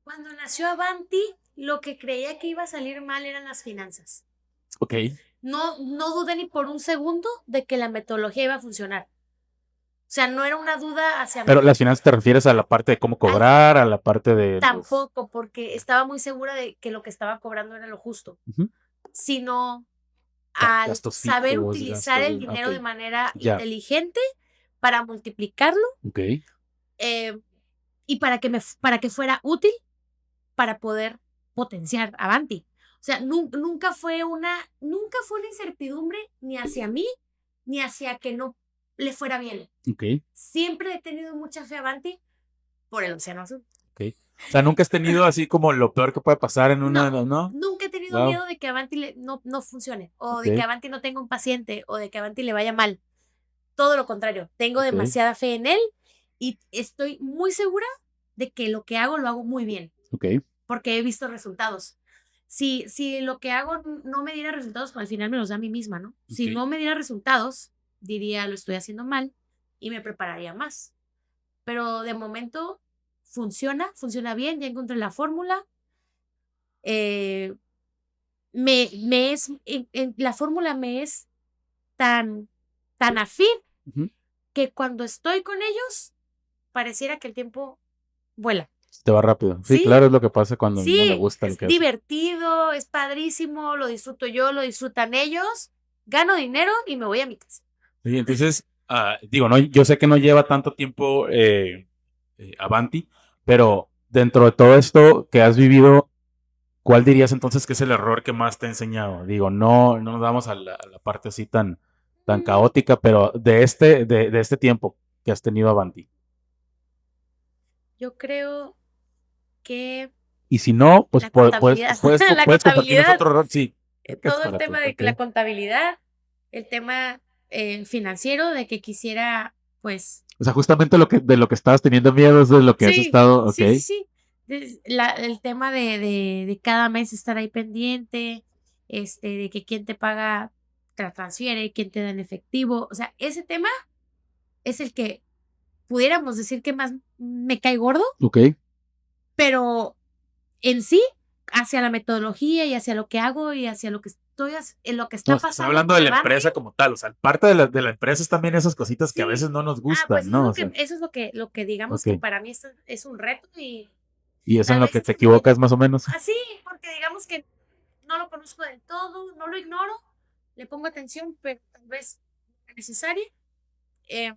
Cuando nació Avanti, lo que creía que iba a salir mal eran las finanzas. Ok. No dudé ni por un segundo de que la metodología iba a funcionar. O sea, no era una duda hacia Pero mí. las finanzas te refieres a la parte de cómo cobrar, a la parte de los... Tampoco, porque estaba muy segura de que lo que estaba cobrando era lo justo, Ujú. sino al Gastos saber fijos, utilizar el ok, dinero de manera ya, inteligente para multiplicarlo ok, eh, y para que fuera útil para poder potenciar Avanti. O sea, nunca fue una incertidumbre ni hacia mí, ni hacia que no le fuera bien. ok, Siempre he tenido mucha fe a Avanti por el Océano Azul. ok. O sea, nunca has tenido así como lo peor que puede pasar en una, No, ¿no? nunca he tenido Wow, miedo de que Avanti no funcione, o ok, de que Avanti no tenga un paciente, o de que Avanti le vaya mal. Todo lo contrario, tengo ok, demasiada fe en él y estoy muy segura de que lo que hago lo hago muy bien, ok. porque he visto resultados. si lo que hago no me diera resultados, al final me los da a mí misma, ¿no? Si Ok. no me diera resultados, diría, lo estoy haciendo mal y me prepararía más. Pero de momento funciona bien, ya encontré la fórmula. eh, la fórmula me es tan, tan afín Ujú. que cuando estoy con ellos, pareciera que el tiempo vuela. Te va rápido. Sí, Sí, claro, es lo que pasa cuando a uno le sí, gusta lo es que hace. divertido, es padrísimo, lo disfruto yo, lo disfrutan ellos, gano dinero y me voy a mi casa. Sí, entonces, digo, no, yo sé que no lleva tanto tiempo Avanti, pero dentro de todo esto que has vivido, ¿cuál dirías entonces que es el error que más te ha enseñado? Digo, no nos vamos a la parte así tan Mm, caótica, pero de este tiempo que has tenido Avanti. Yo creo que Y si no, pues la contabilidad, la puedes compartirnos contabilidad, otro error. Sí, que es todo el para tema ti. de Ok. la contabilidad, el tema financiero, de que quisiera, pues, O sea, justamente de lo que estabas teniendo miedo es de lo que has sí, estado, ok. sí, sí, sí. El tema de cada mes estar ahí pendiente, de que quién te paga, te la transfiere, quién te da en efectivo. O sea, ese tema es el que pudiéramos decir que más me cae gordo, Ok. pero en sí, hacia la metodología y hacia lo que hago y hacia lo que en lo que No, está estás pasando hablando con de la Avanti. empresa como tal. O sea, parte de la empresa es también esas cositas que a veces Sí. no nos Pues gustan, ¿no? O sea, eso es lo que digamos ok. que para mí es un reto y Y eso en tal lo vez que te es porque equivocas más o menos. así, porque digamos que no lo conozco del todo, no lo ignoro, le pongo atención, pero tal vez no es necesaria. Eh,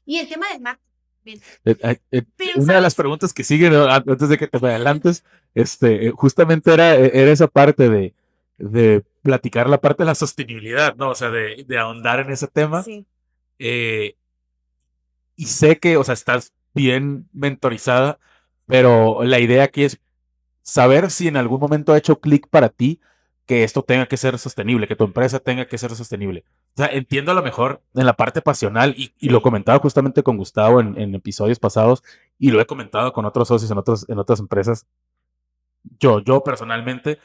y el tema del marketing también. Pero, Una de las ¿sabes? preguntas que sigue, ¿no? Antes de que te me adelantes, justamente era esa parte de platicar la parte de la sostenibilidad, ¿no? O sea, de ahondar en ese tema. Sí, Eh, y sé que, o sea, estás bien mentorizada, pero la idea aquí es saber si en algún momento ha hecho clic para ti que esto tenga que ser sostenible, que tu empresa tenga que ser sostenible. O sea, entiendo a lo mejor en la parte pasional y lo sí, comentaba justamente con Gustavo en episodios pasados y lo he comentado con otros socios en otras empresas. Yo personalmente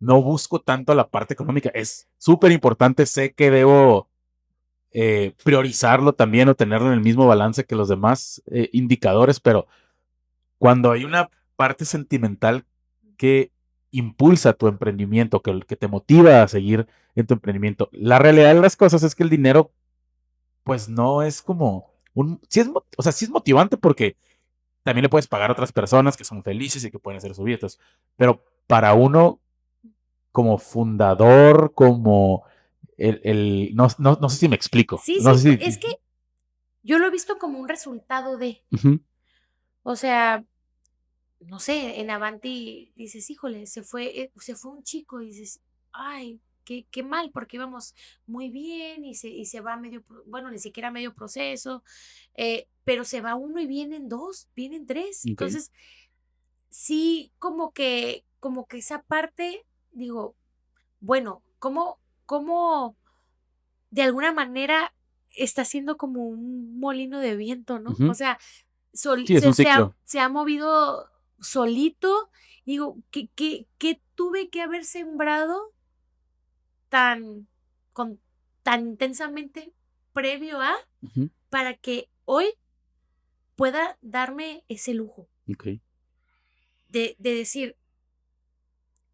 no busco tanto la parte económica. Es súper importante, sé que debo priorizarlo también o tenerlo en el mismo balance que los demás indicadores, pero cuando hay una parte sentimental que impulsa tu emprendimiento, que te motiva a seguir en tu emprendimiento, la realidad de las cosas es que el dinero, pues no es como sí es, o sea, sí es motivante porque también le puedes pagar a otras personas que son felices y que pueden hacer sus vidas, pero para uno como fundador, como no sé si me explico, sí, no sí, sé es que si... yo lo he visto como un resultado de, Ujú, o sea, no sé, en Avanti dices, híjole, se fue un chico y dices, ay, qué mal, porque íbamos muy bien y se va bueno, ni siquiera medio proceso, pero se va uno y vienen dos, vienen tres. ok, Entonces, sí, como que esa parte, digo, bueno, cómo de alguna manera está siendo como un molino de viento, ¿no? O ujú. sea, Sí, es un ciclo. se ha movido solito. Digo, ¿qué tuve que haber sembrado tan, con, tan intensamente previo a Ujú, para que hoy pueda darme ese lujo ok, de decir,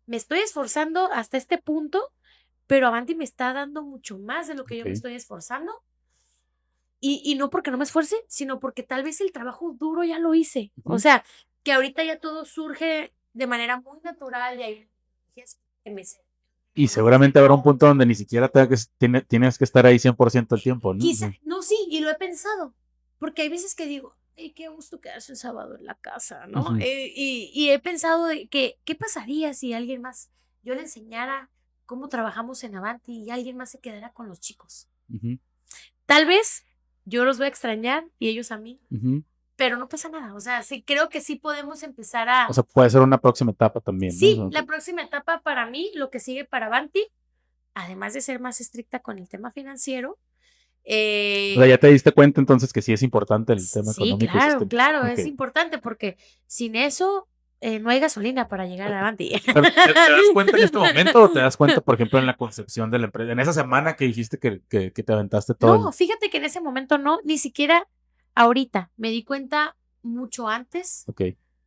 me estoy esforzando hasta este punto, pero Avanti me está dando mucho más de lo que yo me ok. estoy esforzando? Y no porque no me esfuerce, sino porque tal vez el trabajo duro ya lo hice. O Ujú. sea, que ahorita ya todo surge de manera muy natural y hay energías que me Y no las seguramente habrá un tengo. punto donde ni siquiera tienes que estar ahí 100% del tiempo, ¿no? O Quizá, sea, no, sí, y lo he pensado, porque hay veces que digo, ay, qué gusto quedarse el sábado en la casa, ¿no? ujú, Y he pensado de que, ¿qué pasaría si alguien más, yo le enseñara cómo trabajamos en Avanti y alguien más se quedara con los chicos? ujú, Tal vez yo los voy a extrañar y ellos a mí, ujú. pero no pasa nada. O sea, sí, creo que sí podemos empezar O a... sea, puede ser una próxima etapa también, ¿no? Sí, O sea, la próxima etapa para mí, lo que sigue para Avanti, además de ser más estricta con el tema financiero, ya te diste cuenta entonces que sí es importante el tema sí, económico y claro, sistema. claro, Ok, es importante porque sin eso, no hay gasolina para llegar a Avanti. Pero, ¿te das cuenta en este momento o te das cuenta, por ejemplo, en la concepción de la empresa? En esa semana que dijiste que te aventaste todo No, fíjate que en ese momento no, ni siquiera ahorita. Me di cuenta mucho antes Ok,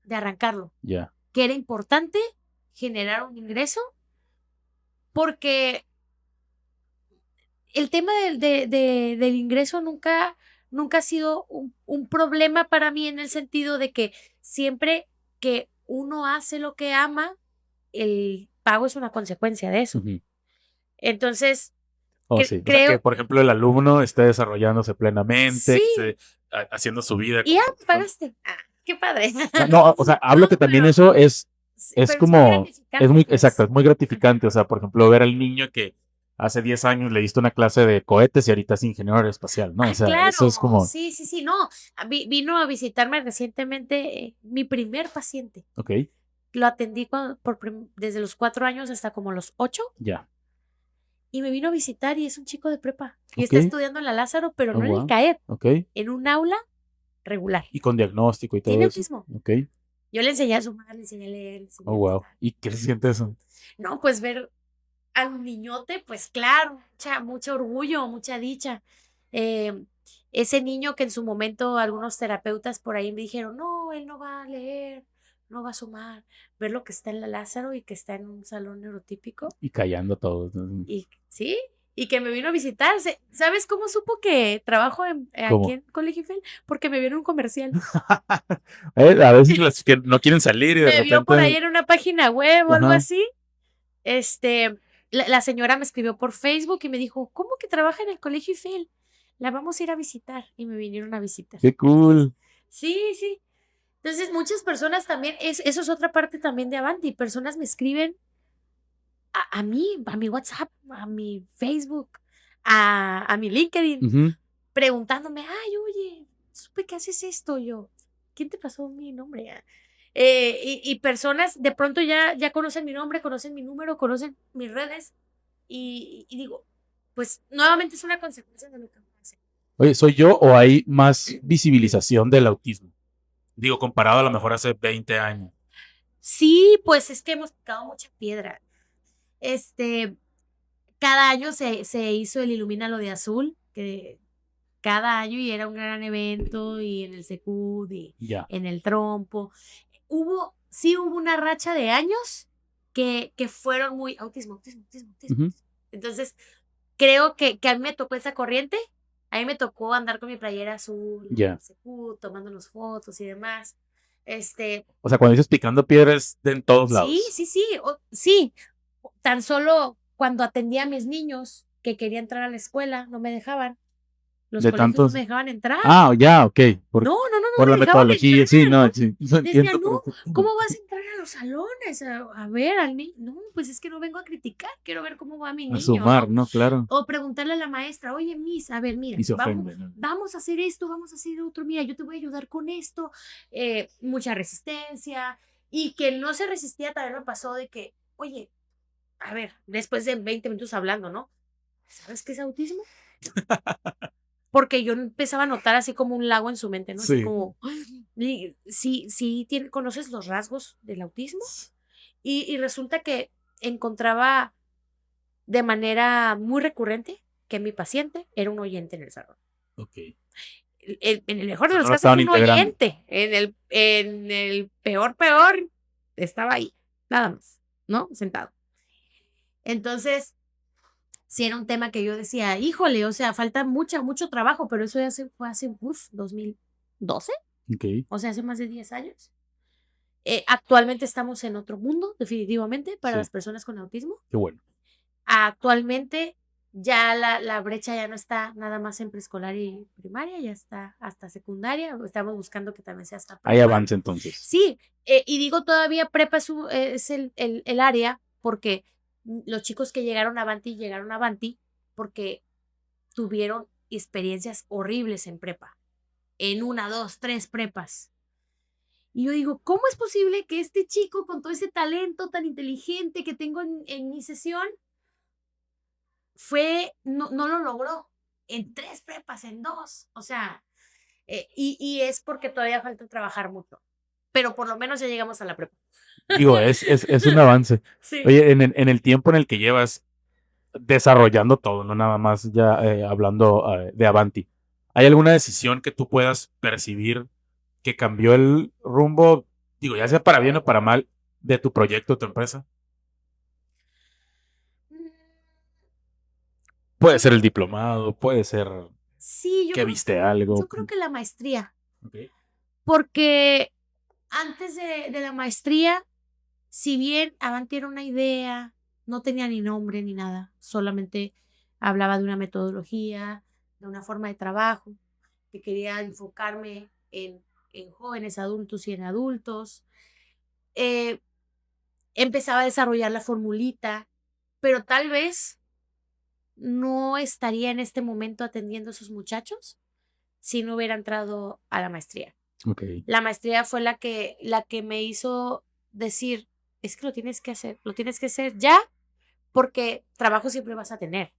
de arrancarlo, ya. que era importante generar un ingreso porque el tema del ingreso nunca ha sido un problema para mí en el sentido de que siempre que uno hace lo que ama, el pago es una consecuencia de eso. Ujú. Entonces, Oh, sí. O sea, que, creo, por ejemplo, el alumno esté desarrollándose plenamente, sí, que esté haciendo su vida y ya como... pagaste. Ah, qué padre. No, o sea, hablo No, que también pero, eso es sí, es pero es muy como, es gratificante, muy, pues. exacto, es muy gratificante. O sea, por ejemplo, ver al niño que hace 10 años le diste una clase de cohetes y ahorita es ingeniero aeroespacial, ¿no? O Ah, sea, eso es claro, como, sí, sí, sí, no. Vino a visitarme recientemente mi primer paciente. ok, Lo atendí desde los 4 años hasta como los 8 ya, y me vino a visitar y es un chico de prepa. Y ok, está estudiando en la Lázaro, pero oh, no en el wow, CAED, ok. en un aula regular. Y con diagnóstico y todo Tiene eso, autismo. ok, Yo le enseñé a sumar, le enseñé a leer, le oh, enseñé a wow. restar. ¿Y qué se siente eso? No, pues ver al niñote, pues claro, mucho orgullo, mucha dicha. Eh, Ese niño que en su momento algunos terapeutas por ahí me dijeron, no, él no va a leer, no va a sumar, ver lo que está en la Lázaro y que está en un salón neurotípico. Y callando a todos, ¿no? Y sí, y que me vino a visitar. ¿Sabes cómo supo que trabajo aquí ¿Cómo? en Colegio Eiffel? Porque me vio en un comercial. A veces las que no quieren salir y de Me vio por ahí repente, en una página web o algo ajá, así. Este, la señora me escribió por Facebook y me dijo, ¿cómo que trabaja en el Colegio Eiffel? La vamos a ir a visitar. Y me vinieron a visitar. qué cool. Sí, sí. Entonces, muchas personas también, eso es otra parte también de Avanti. Personas me escriben a mí, a mi WhatsApp, a mi Facebook, a mi LinkedIn, Ujú. preguntándome, ay, oye, supe que haces esto. Yo, ¿quién te pasó mi nombre? Y personas de pronto ya conocen mi nombre, conocen mi número, conocen mis redes y digo, pues nuevamente es una consecuencia de lo que vamos a hacer. Oye, ¿soy yo o hay más visibilización del autismo? Digo, comparado a lo mejor hace 20 años. Sí, pues es que hemos picado mucha piedra. Este, cada año se hizo el Ilumínalo de Azul, que cada año y era un gran evento y en el Secud y Ya. en el Trompo. Sí hubo una racha de años que fueron muy autismo, autismo, autismo, autismo. Ujú. Entonces, creo que a mí me tocó esa corriente. A mí me tocó andar con mi playera azul, en Ya. el Secud, tomándonos fotos y demás. O sea, cuando dices picando piedras de en todos Sí, lados. sí, sí, sí. Tan solo cuando atendía a mis niños que querían entrar a la escuela, no me dejaban. Los De colegios no tantos. me dejaban entrar. Ah, ya, ok. Por, No, no, no, por no la me dejaban metodología. entrar. Sí, no, sí, lo Decía, entiendo no, perfectamente. ¿cómo vas a entrar a los salones? A ver al niño. No, pues es que no vengo a criticar, quiero ver cómo va mi A niño, sumar, ¿no? ¿no? Claro. O preguntarle a la maestra, oye, Miss, a ver, mira, Y se vamos, ofende, ¿no? vamos a hacer esto, vamos a hacer otro, mira, yo te voy a ayudar con esto. Mucha resistencia. Y que no se resistía, también me pasó de que, oye, a ver, después de 20 minutos hablando, ¿no? ¿Sabes qué es autismo? Porque yo empezaba a notar así como un lago en su mente, ¿no? Así Sí. como, sí, sí, conoces los rasgos del autismo. Y resulta que encontraba de manera muy recurrente que mi paciente era un oyente en el salón. Ok. En el mejor O de sea, los no lo casos, estaban un integrando. oyente. En el peor, estaba ahí, nada más, ¿no? Sentado. Entonces, sí era un tema que yo decía, híjole, o sea, falta mucho trabajo, pero eso fue hace 2012, Ok. o sea, hace más de 10 años. Actualmente estamos en otro mundo, definitivamente, para las Sí. personas con autismo. Qué bueno. Actualmente ya la brecha ya no está nada más en preescolar y primaria, ya está hasta secundaria. Estamos buscando que también sea hasta Hay prepa. avance entonces. Sí, y digo todavía prepa es el área porque los chicos que llegaron a Avanti porque tuvieron experiencias horribles en prepa, en 1, 2, 3 prepas. Y yo digo, ¿cómo es posible que este chico con todo ese talento tan inteligente que tengo en mi sesión no lo logró en 3 prepas, en 2? O sea, y es porque todavía falta trabajar mucho. pero por lo menos ya llegamos a la prepa. Digo, es un avance. Sí. Oye, en el tiempo en el que llevas desarrollando todo, no nada más ya hablando de Avanti, ¿hay alguna decisión que tú puedas percibir que cambió el rumbo, digo, ya sea para bien o para mal, de tu proyecto o tu empresa? Mm, Puede Yo ser el creo, diplomado, puede ser sí, que viste algo. yo creo que la maestría, Ok. porque antes de la maestría, si bien Avanti era una idea, no tenía ni nombre ni nada, solamente hablaba de una metodología, de una forma de trabajo, que quería enfocarme en jóvenes, adultos y en adultos. Eh, Empezaba a desarrollar la formulita, pero tal vez no estaría en este momento atendiendo a esos muchachos si no hubiera entrado a la maestría. Ok. La maestría fue la que me hizo decir, es que lo tienes que hacer ya, porque trabajo siempre vas a tener.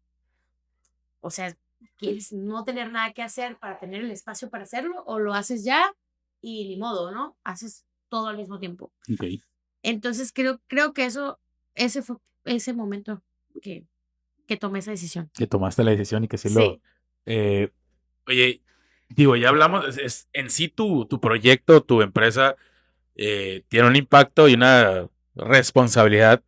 O sea, ¿quieres no tener nada que hacer para tener el espacio para hacerlo? O lo haces ya y ni modo, ¿no? Haces todo al mismo tiempo. Ok. Entonces creo que ese fue ese momento que, que tomé esa decisión. Que tomaste la decisión y que sí lo... Sí, eh, oye, digo, ya hablamos, en sí tu proyecto, tu empresa, tiene un impacto y una responsabilidad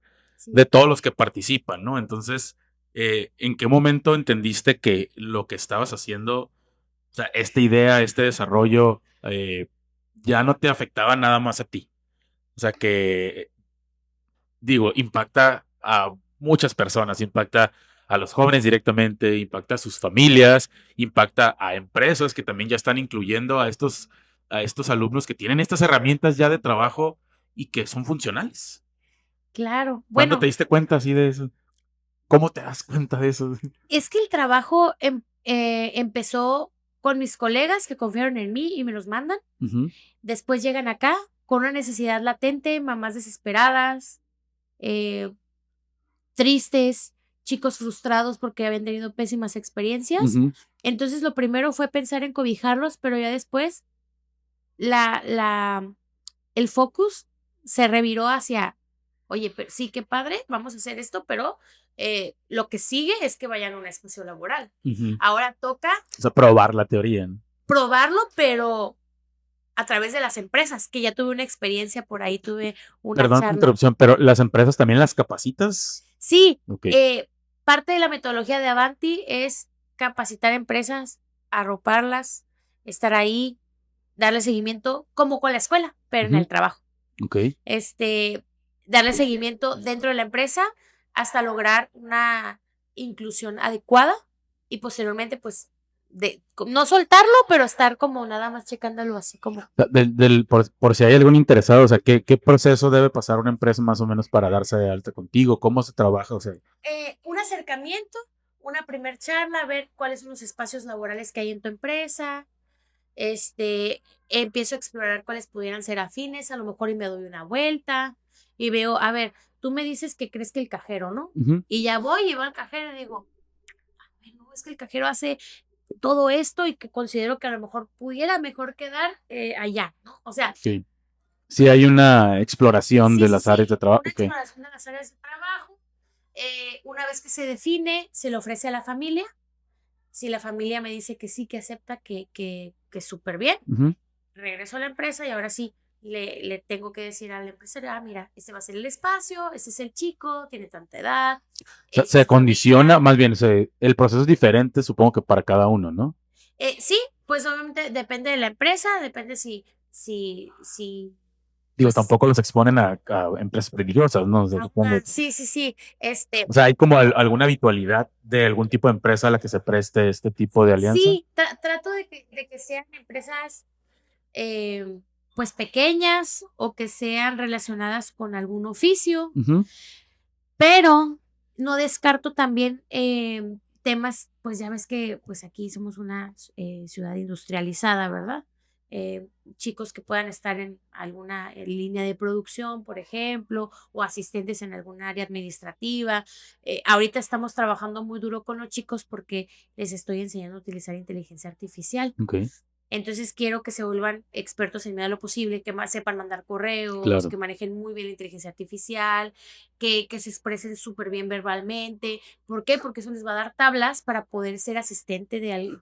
de sí. todos los que participan, ¿no? Entonces, ¿en qué momento entendiste que lo que estabas haciendo, o sea, esta idea, este desarrollo, ya no te afectaba nada más a ti? O sea, que, digo, impacta a muchas personas, impacta a los jóvenes directamente, impacta a sus familias, impacta a empresas que también ya están incluyendo a estos alumnos que tienen estas herramientas ya de trabajo y que son funcionales. Claro. ¿Cuándo te Bueno, diste cuenta así de eso? ¿Cómo te das cuenta de eso? es que el trabajo empezó con mis colegas que confiaron en mí y me los mandan. Ujú, Después llegan acá con una necesidad latente, mamás desesperadas, eh, tristes, chicos frustrados porque habían tenido pésimas experiencias. ujú. Entonces lo primero fue pensar en cobijarlos, pero ya después la, la, el focus se reviró hacia, oye, pero sí, qué padre, vamos a hacer esto, pero lo que sigue es que vayan a un espacio laboral. Ujú. Ahora toca O sea, probar la teoría, ¿no? probarlo, pero a través de las empresas, que ya tuve una experiencia por ahí, tuve una Perdón tu charla. interrupción, pero ¿las empresas también las capacitas? Sí, Ok. parte de la metodología de Avanti es capacitar empresas, arroparlas, estar ahí, darle seguimiento, como con la escuela, pero en Ujú, el trabajo. ok. Este, darle seguimiento dentro de la empresa hasta lograr una inclusión adecuada y posteriormente, pues, no soltarlo, pero estar como nada más checándolo así como. O sea, por si hay algún interesado, o sea, ¿qué proceso debe pasar una empresa más o menos para darse de alta contigo? ¿Cómo se trabaja? O sea, Un acercamiento, una primer charla, ver cuáles son los espacios laborales que hay en tu empresa. Empiezo a explorar cuáles pudieran ser afines, a lo mejor y me doy una vuelta y veo, a ver, tú me dices que crees que el cajero, ¿no? ujú, Y ya voy y voy al cajero y digo, "Ay, no, es que el cajero hace todo esto y que considero que a lo mejor pudiera mejor quedar allá, ¿no? O sea, ok. Sí hay una exploración sí, de sí, las áreas sí, de trabajo. una Ok. exploración de las áreas de trabajo. Una vez que se define, se le ofrece a la familia. Si la familia me dice que sí, que acepta, que súper bien, Ujú. regreso a la empresa y ahora sí le tengo que decir al empresario, mira, este va a ser el espacio, este es el chico, tiene tanta edad, O sea, esta se es la condiciona, familia. más bien, el proceso es diferente, supongo que para cada uno, ¿no? Sí, pues obviamente depende de la empresa, depende Digo, pues, tampoco los exponen a empresas peligrosas, ¿no? O sea, supongo. sí, sí, sí, O sea, ¿hay como alguna habitualidad de algún tipo de empresa a la que se preste este tipo de alianza? sí, trato de que sean empresas eh, pues pequeñas o que sean relacionadas con algún oficio. Ujú, Pero no descarto también temas, pues ya ves que pues aquí somos una ciudad industrializada, ¿verdad? Chicos que puedan estar en alguna línea de producción, por ejemplo, o asistentes en alguna área administrativa. Ahorita estamos trabajando muy duro con los chicos porque les estoy enseñando a utilizar inteligencia artificial. ok. Entonces quiero que se vuelvan expertos en medida de lo posible, que más sepan mandar correos, Claro. que manejen muy bien la inteligencia artificial, que se expresen súper bien verbalmente. ¿Por qué? Porque eso les va a dar tablas para poder ser asistente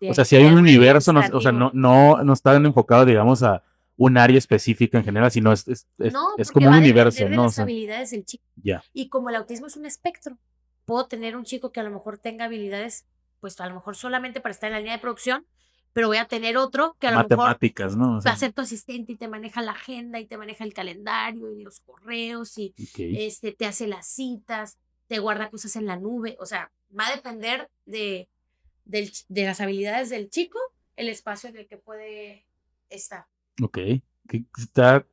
O sea, si hay de un algún universo, o sea, administrativo. no están enfocados, digamos, a un área específica en general, sino No, es porque como un va a universo, depender de ¿no? O las sea, habilidades del chico. ya, Y como el autismo es un espectro, puedo tener un chico que a lo mejor tenga habilidades, pues a lo mejor solamente para estar en la línea de producción, pero voy a tener otro que a lo mejor matemáticas, ¿no? O va sea, a ser tu asistente y te maneja la agenda y te maneja el calendario y los correos y ok, te hace las citas, te guarda cosas en la nube. O sea, va a depender de las habilidades del chico, el espacio en el que puede estar. ok.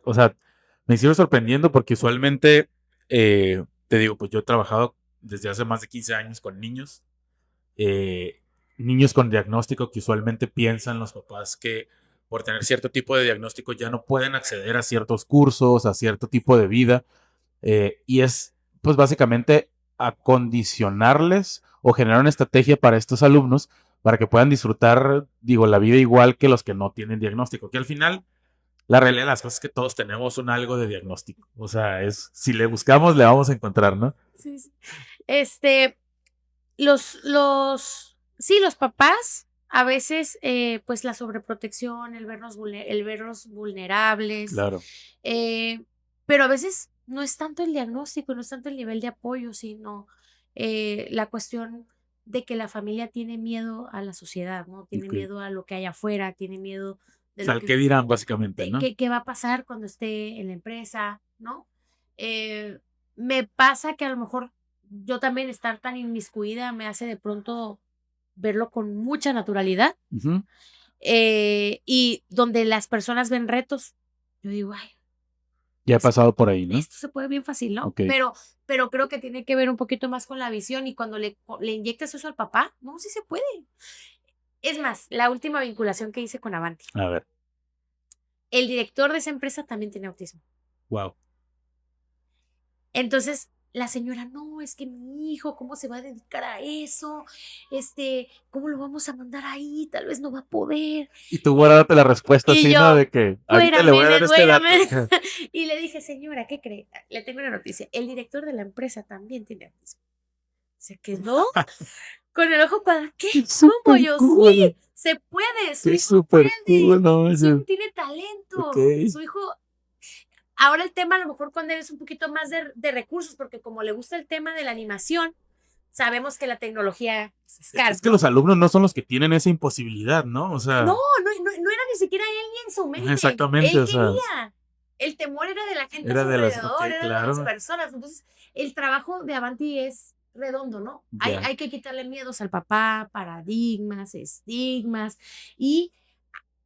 O sea, me sigo sorprendiendo porque usualmente, te digo, pues yo he trabajado desde hace más de 15 años con niños, eh, niños con diagnóstico que usualmente piensan los papás que por tener cierto tipo de diagnóstico ya no pueden acceder a ciertos cursos, a cierto tipo de vida. Y es, pues básicamente, acondicionarles o generar una estrategia para estos alumnos para que puedan disfrutar, digo, la vida igual que los que no tienen diagnóstico. Que al final, la realidad de las cosas es que todos tenemos un algo de diagnóstico. O sea, si le buscamos, le vamos a encontrar, ¿no? Sí, sí. Este, sí, los papás, a veces, pues la sobreprotección, el verlos vulnerables, Claro. eh, pero a veces no es tanto el diagnóstico, no es tanto el nivel de apoyo, sino la cuestión de que la familia tiene miedo a la sociedad, ¿no? Tiene Ok. miedo a lo que hay afuera, tiene miedo O de lo sea, ¿qué dirán, básicamente, no? qué va a pasar cuando esté en la empresa, ¿no? Eh, Me pasa que a lo mejor yo también estar tan inmiscuida me hace de pronto verlo con mucha naturalidad, Ujú. y donde las personas ven retos, yo digo, ay, Ya he es- pasado por ahí, ¿no? esto se puede bien fácil, ¿no? Ok. Pero creo que tiene que ver un poquito más con la visión y cuando le inyectas eso al papá, no, sí se puede. Es más, la última vinculación que hice con Avanti, A ver. el director de esa empresa también tiene autismo. Wow. Entonces, la señora, no, es que mi hijo, ¿cómo se va a dedicar a eso? ¿Cómo lo vamos a mandar ahí? Tal vez no va a poder. Y tú guárdate la respuesta Y así, ¿no? yo, De que ahorita le voy fuérame, a dar este dato. desduégame. Y le dije, señora, ¿qué cree? Le tengo una noticia. El director de la empresa también tiene autismo. Se quedó con el ojo cuadrado. ¿Qué? Qué ¿Cómo? súper Yo, sí, cool. se puede, su Qué hijo súper cool, puede. ¿no? Su hijo tiene talento. Ok. Su hijo. Ahora el tema a lo mejor con él es un poquito más de recursos, porque como le gusta el tema de la animación, sabemos que la tecnología es Es scarce, que los ¿no? alumnos no son los que tienen esa imposibilidad, ¿no? O No, sea, no era ni siquiera él ni en su mente. exactamente, Él o sea, quería. El temor era de la gente a era su de las, ok, alrededor, era de las claro, personas. Entonces, el trabajo de Avanti es redondo, ¿no? ya, Hay que quitarle miedos al papá, paradigmas, estigmas y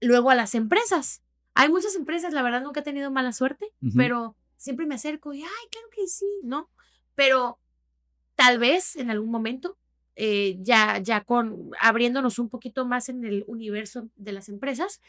luego a las empresas. Hay muchas empresas, la verdad nunca he tenido mala suerte, ujú, pero siempre me acerco y, ay, claro que sí, ¿no? Pero tal vez en algún momento, ya con abriéndonos un poquito más en el universo de las empresas,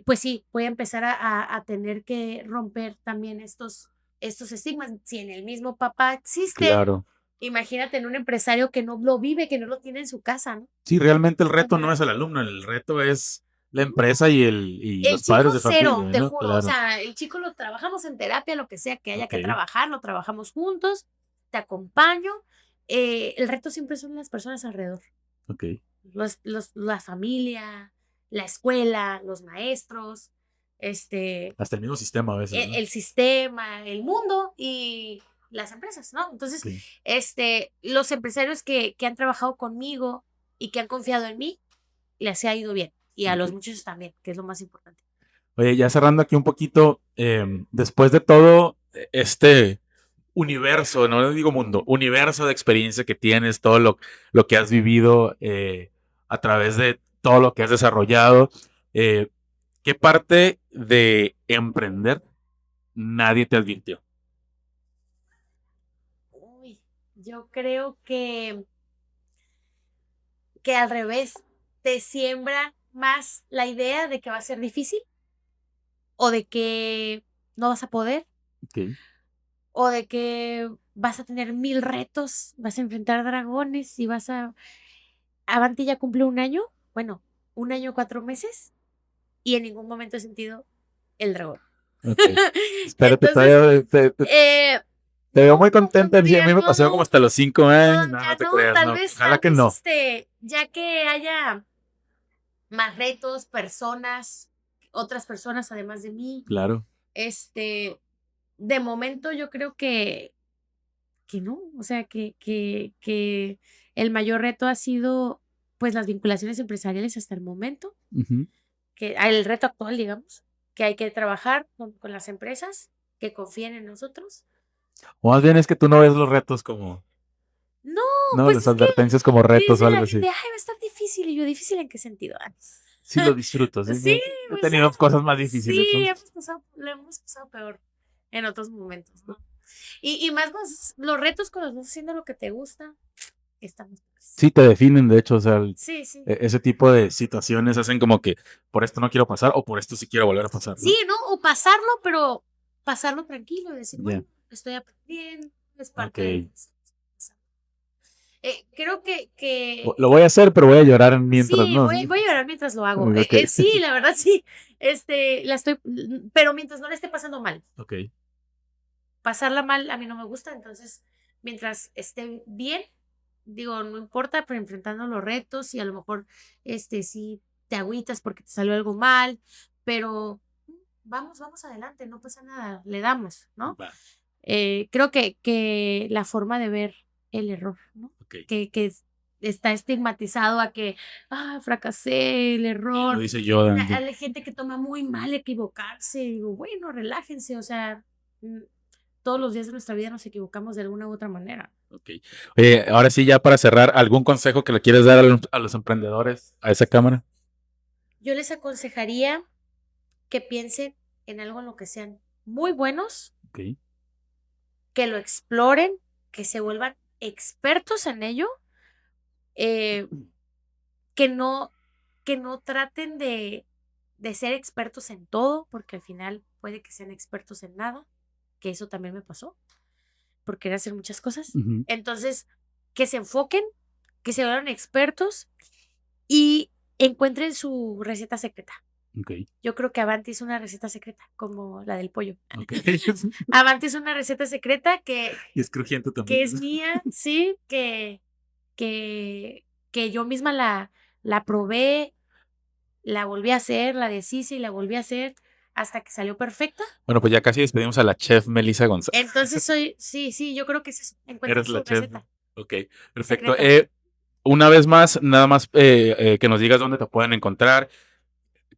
pues sí, voy a empezar a tener que romper también estos estigmas. Si en el mismo papá existe, claro. imagínate en un empresario que no lo vive, que no lo tiene en su casa, ¿no? Sí, realmente el reto no es el alumno, el reto es la empresa y El los padres chico de cero, familia, te ¿no? juro, o Claro, sea, el chico lo trabajamos en terapia, lo que sea que haya ok, que trabajar, lo trabajamos juntos, te acompaño. El reto siempre son las personas alrededor, ok. la familia, la escuela, los maestros, Hasta el mismo sistema a veces, ¿no? el sistema, el mundo y las empresas, ¿no? Entonces, Sí. los empresarios que han trabajado conmigo y que han confiado en mí, les ha ido bien. Y a Ok. los muchachos también, que es lo más importante. Oye, ya cerrando aquí un poquito, después de todo este universo, no digo mundo, universo de experiencia que tienes, todo lo que has vivido a través de todo lo que has desarrollado, eh, ¿qué parte de emprender nadie te advirtió? Uy, yo creo que al revés, te siembra más la idea de que va a ser difícil o de que no vas a poder Ok, o de que vas a tener 1000 retos, vas a enfrentar dragones y Avanti ya cumple un año, bueno, un año 4 meses y en ningún momento he sentido el dragón. Ok. Espérate, Entonces, todavía te veo muy contenta. A mí me pasó no, como hasta los 5 años. No, ya no te no, creas, tal no. vez, Ojalá que no. ya que haya más retos, personas, otras personas además de mí, Claro. de momento yo creo que no, o sea, que el mayor reto ha sido, pues, las vinculaciones empresariales hasta el momento, Ujú. el reto actual, digamos, que hay que trabajar con las empresas que confíen en nosotros. O más bien es que tú no ves los retos como, No, no, pues las es que advertencias como retos o dice la algo así. gente: "Ay, va a estar difícil", y yo: "¿Difícil en qué sentido?". Sí lo disfruto, sí. Sí, He pues, tenido cosas más sí, difíciles, ¿no? lo hemos pasado peor en otros momentos, ¿no? Y más los retos cuando estás haciendo lo que te gusta, estamos padres. Sí, te definen, de hecho, o sea, Sí, sí. ese tipo de situaciones hacen como que por esto no quiero pasar o por esto sí quiero volver a pasar, ¿no? Sí, ¿no? O pasarlo, pero pasarlo tranquilo, decir, Ya, bueno, estoy aprendiendo, es parte del ok. proceso. Creo que Lo voy a hacer, pero voy a llorar mientras, sí, ¿no? voy a llorar mientras lo hago. Ok, Sí, la verdad sí. Pero mientras no la esté pasando mal. ok. Pasarla mal a mí no me gusta, entonces mientras esté bien, digo, no importa, pero enfrentando los retos y a lo mejor sí te agüitas porque te salió algo mal, pero vamos adelante, no pasa nada, le damos, ¿no? Va, Creo que la forma de ver el error, ¿no? ok. Que está estigmatizado a que, fracasé, el Lo error. dice yo, A la gente que toma muy mal equivocarse, digo, bueno, relájense, o sea, todos los días de nuestra vida nos equivocamos de alguna u otra manera. ok. Oye, ahora sí, ya para cerrar, ¿algún consejo que le quieres dar a los emprendedores, a esa cámara? Yo les aconsejaría que piensen en algo en lo que sean muy buenos, Ok. que lo exploren, que se vuelvan expertos en ello, eh, que no, que no traten de ser expertos en todo, porque al final puede que sean expertos en nada, que eso también me pasó, por querer hacer muchas cosas. Ujú. Entonces, que se enfoquen, que se vuelvan expertos y encuentren su receta secreta. Ok. Yo creo que Avanti es una receta secreta, como la del pollo. Ok. Avanti es una receta secreta Y es crujiente que también. es mía, sí, que, que yo misma la probé, la volví a hacer, la deshice y la volví a hacer hasta que salió perfecta. Bueno, pues ya casi despedimos a la chef Melissa González. Entonces sí, yo creo que es eso. Encuentren Eres su la chef. receta Ok, perfecto. secreta. Una vez más, nada más que nos digas dónde te pueden encontrar,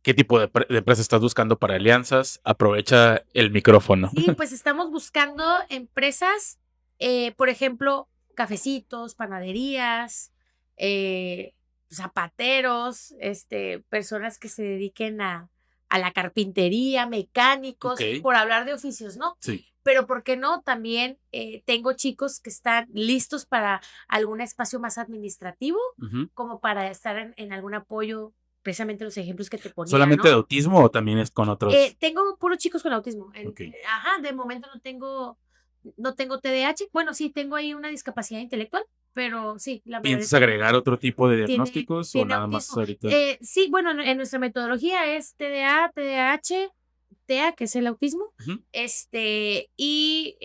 qué tipo de empresa estás buscando para alianzas. Aprovecha el micrófono. Sí, pues estamos buscando empresas, por ejemplo, cafecitos, panaderías, zapateros, personas que se dediquen a la carpintería, mecánicos, Ok. por hablar de oficios, ¿no? Sí. Pero, ¿por qué no? También tengo chicos que están listos para algún espacio más administrativo, Ujú. como para estar en algún apoyo, precisamente los ejemplos que te ponía, ¿Solamente ¿no? de autismo o también es con otros? Tengo puros chicos con autismo. Ok. Ajá, de momento no tengo TDAH. Bueno, sí, tengo ahí una discapacidad intelectual, pero sí, la mayoría ¿Piensas agregar otro tipo de tiene, diagnósticos o tiene nada más autismo. ahorita? Sí, bueno, en nuestra metodología es TDA, TDAH, TEA, que es el autismo, Ujú. y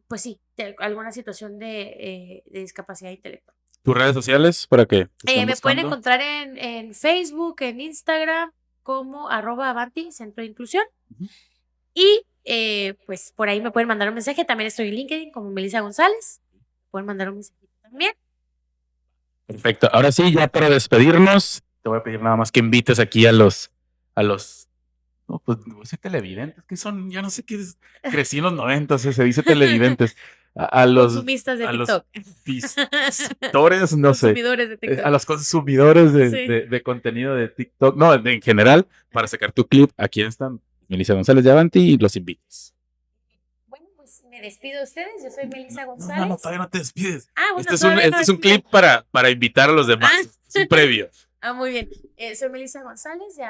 pues sí, alguna situación de discapacidad intelectual. ¿Tus redes sociales para que te estén Me pueden buscando? encontrar en Facebook, en Instagram, como @Avanti, Centro de Inclusión. Ujú. Y pues por ahí me pueden mandar un mensaje. También estoy en LinkedIn como Melissa González. Pueden mandar un mensaje también. Perfecto. Ahora sí, ya para despedirnos, te voy a pedir nada más que invites aquí no, pues no sé, televidentes, que son, ya no sé qué es, crecí en los 90, se dice televidentes, Consumistas de a los TikTok. visitores, no sé, Consumidores de TikTok. a los consumidores Sí. de contenido de TikTok, no, en general, para sacar tu clip, aquí están Melissa González de Avanti y los invites. Bueno, pues me despido de ustedes. Yo soy Melissa No, González. todavía no te despides. Bueno, todavía no Este es un despido. clip para invitar a los demás, es un previo. Muy bien. Soy Melissa González de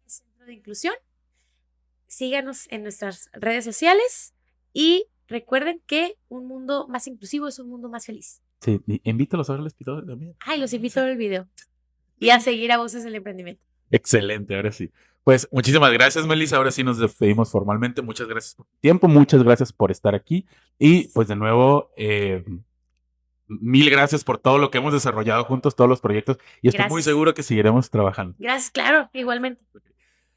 Centro de Inclusión. Síganos en nuestras redes sociales y recuerden que un mundo más inclusivo es un mundo más feliz. Sí, invítalos a ver el episodio también. Los invito a ver el video y a seguir a Voces del Emprendimiento. Excelente, ahora sí. Pues muchísimas gracias, Melissa. Ahora sí nos despedimos formalmente. Muchas gracias por tu tiempo, muchas gracias por estar aquí. Y pues de nuevo, mil gracias por todo lo que hemos desarrollado juntos, todos los proyectos. Y estoy muy Gracias. seguro que seguiremos trabajando. Gracias, claro, igualmente.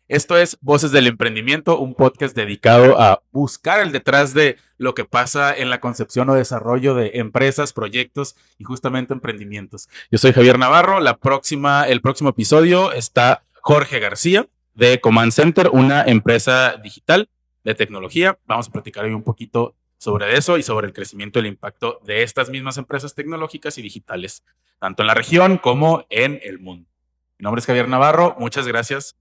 Esto es Voces del Emprendimiento, un podcast dedicado a buscar el detrás de lo que pasa en la concepción o desarrollo de empresas, proyectos y justamente emprendimientos. Yo soy Javier Navarro. El próximo episodio está Jorge García de Command Center, una empresa digital de tecnología. Vamos a platicar hoy un poquito sobre eso y sobre el crecimiento y el impacto de estas mismas empresas tecnológicas y digitales, tanto en la región como en el mundo. Mi nombre es Javier Navarro. Muchas gracias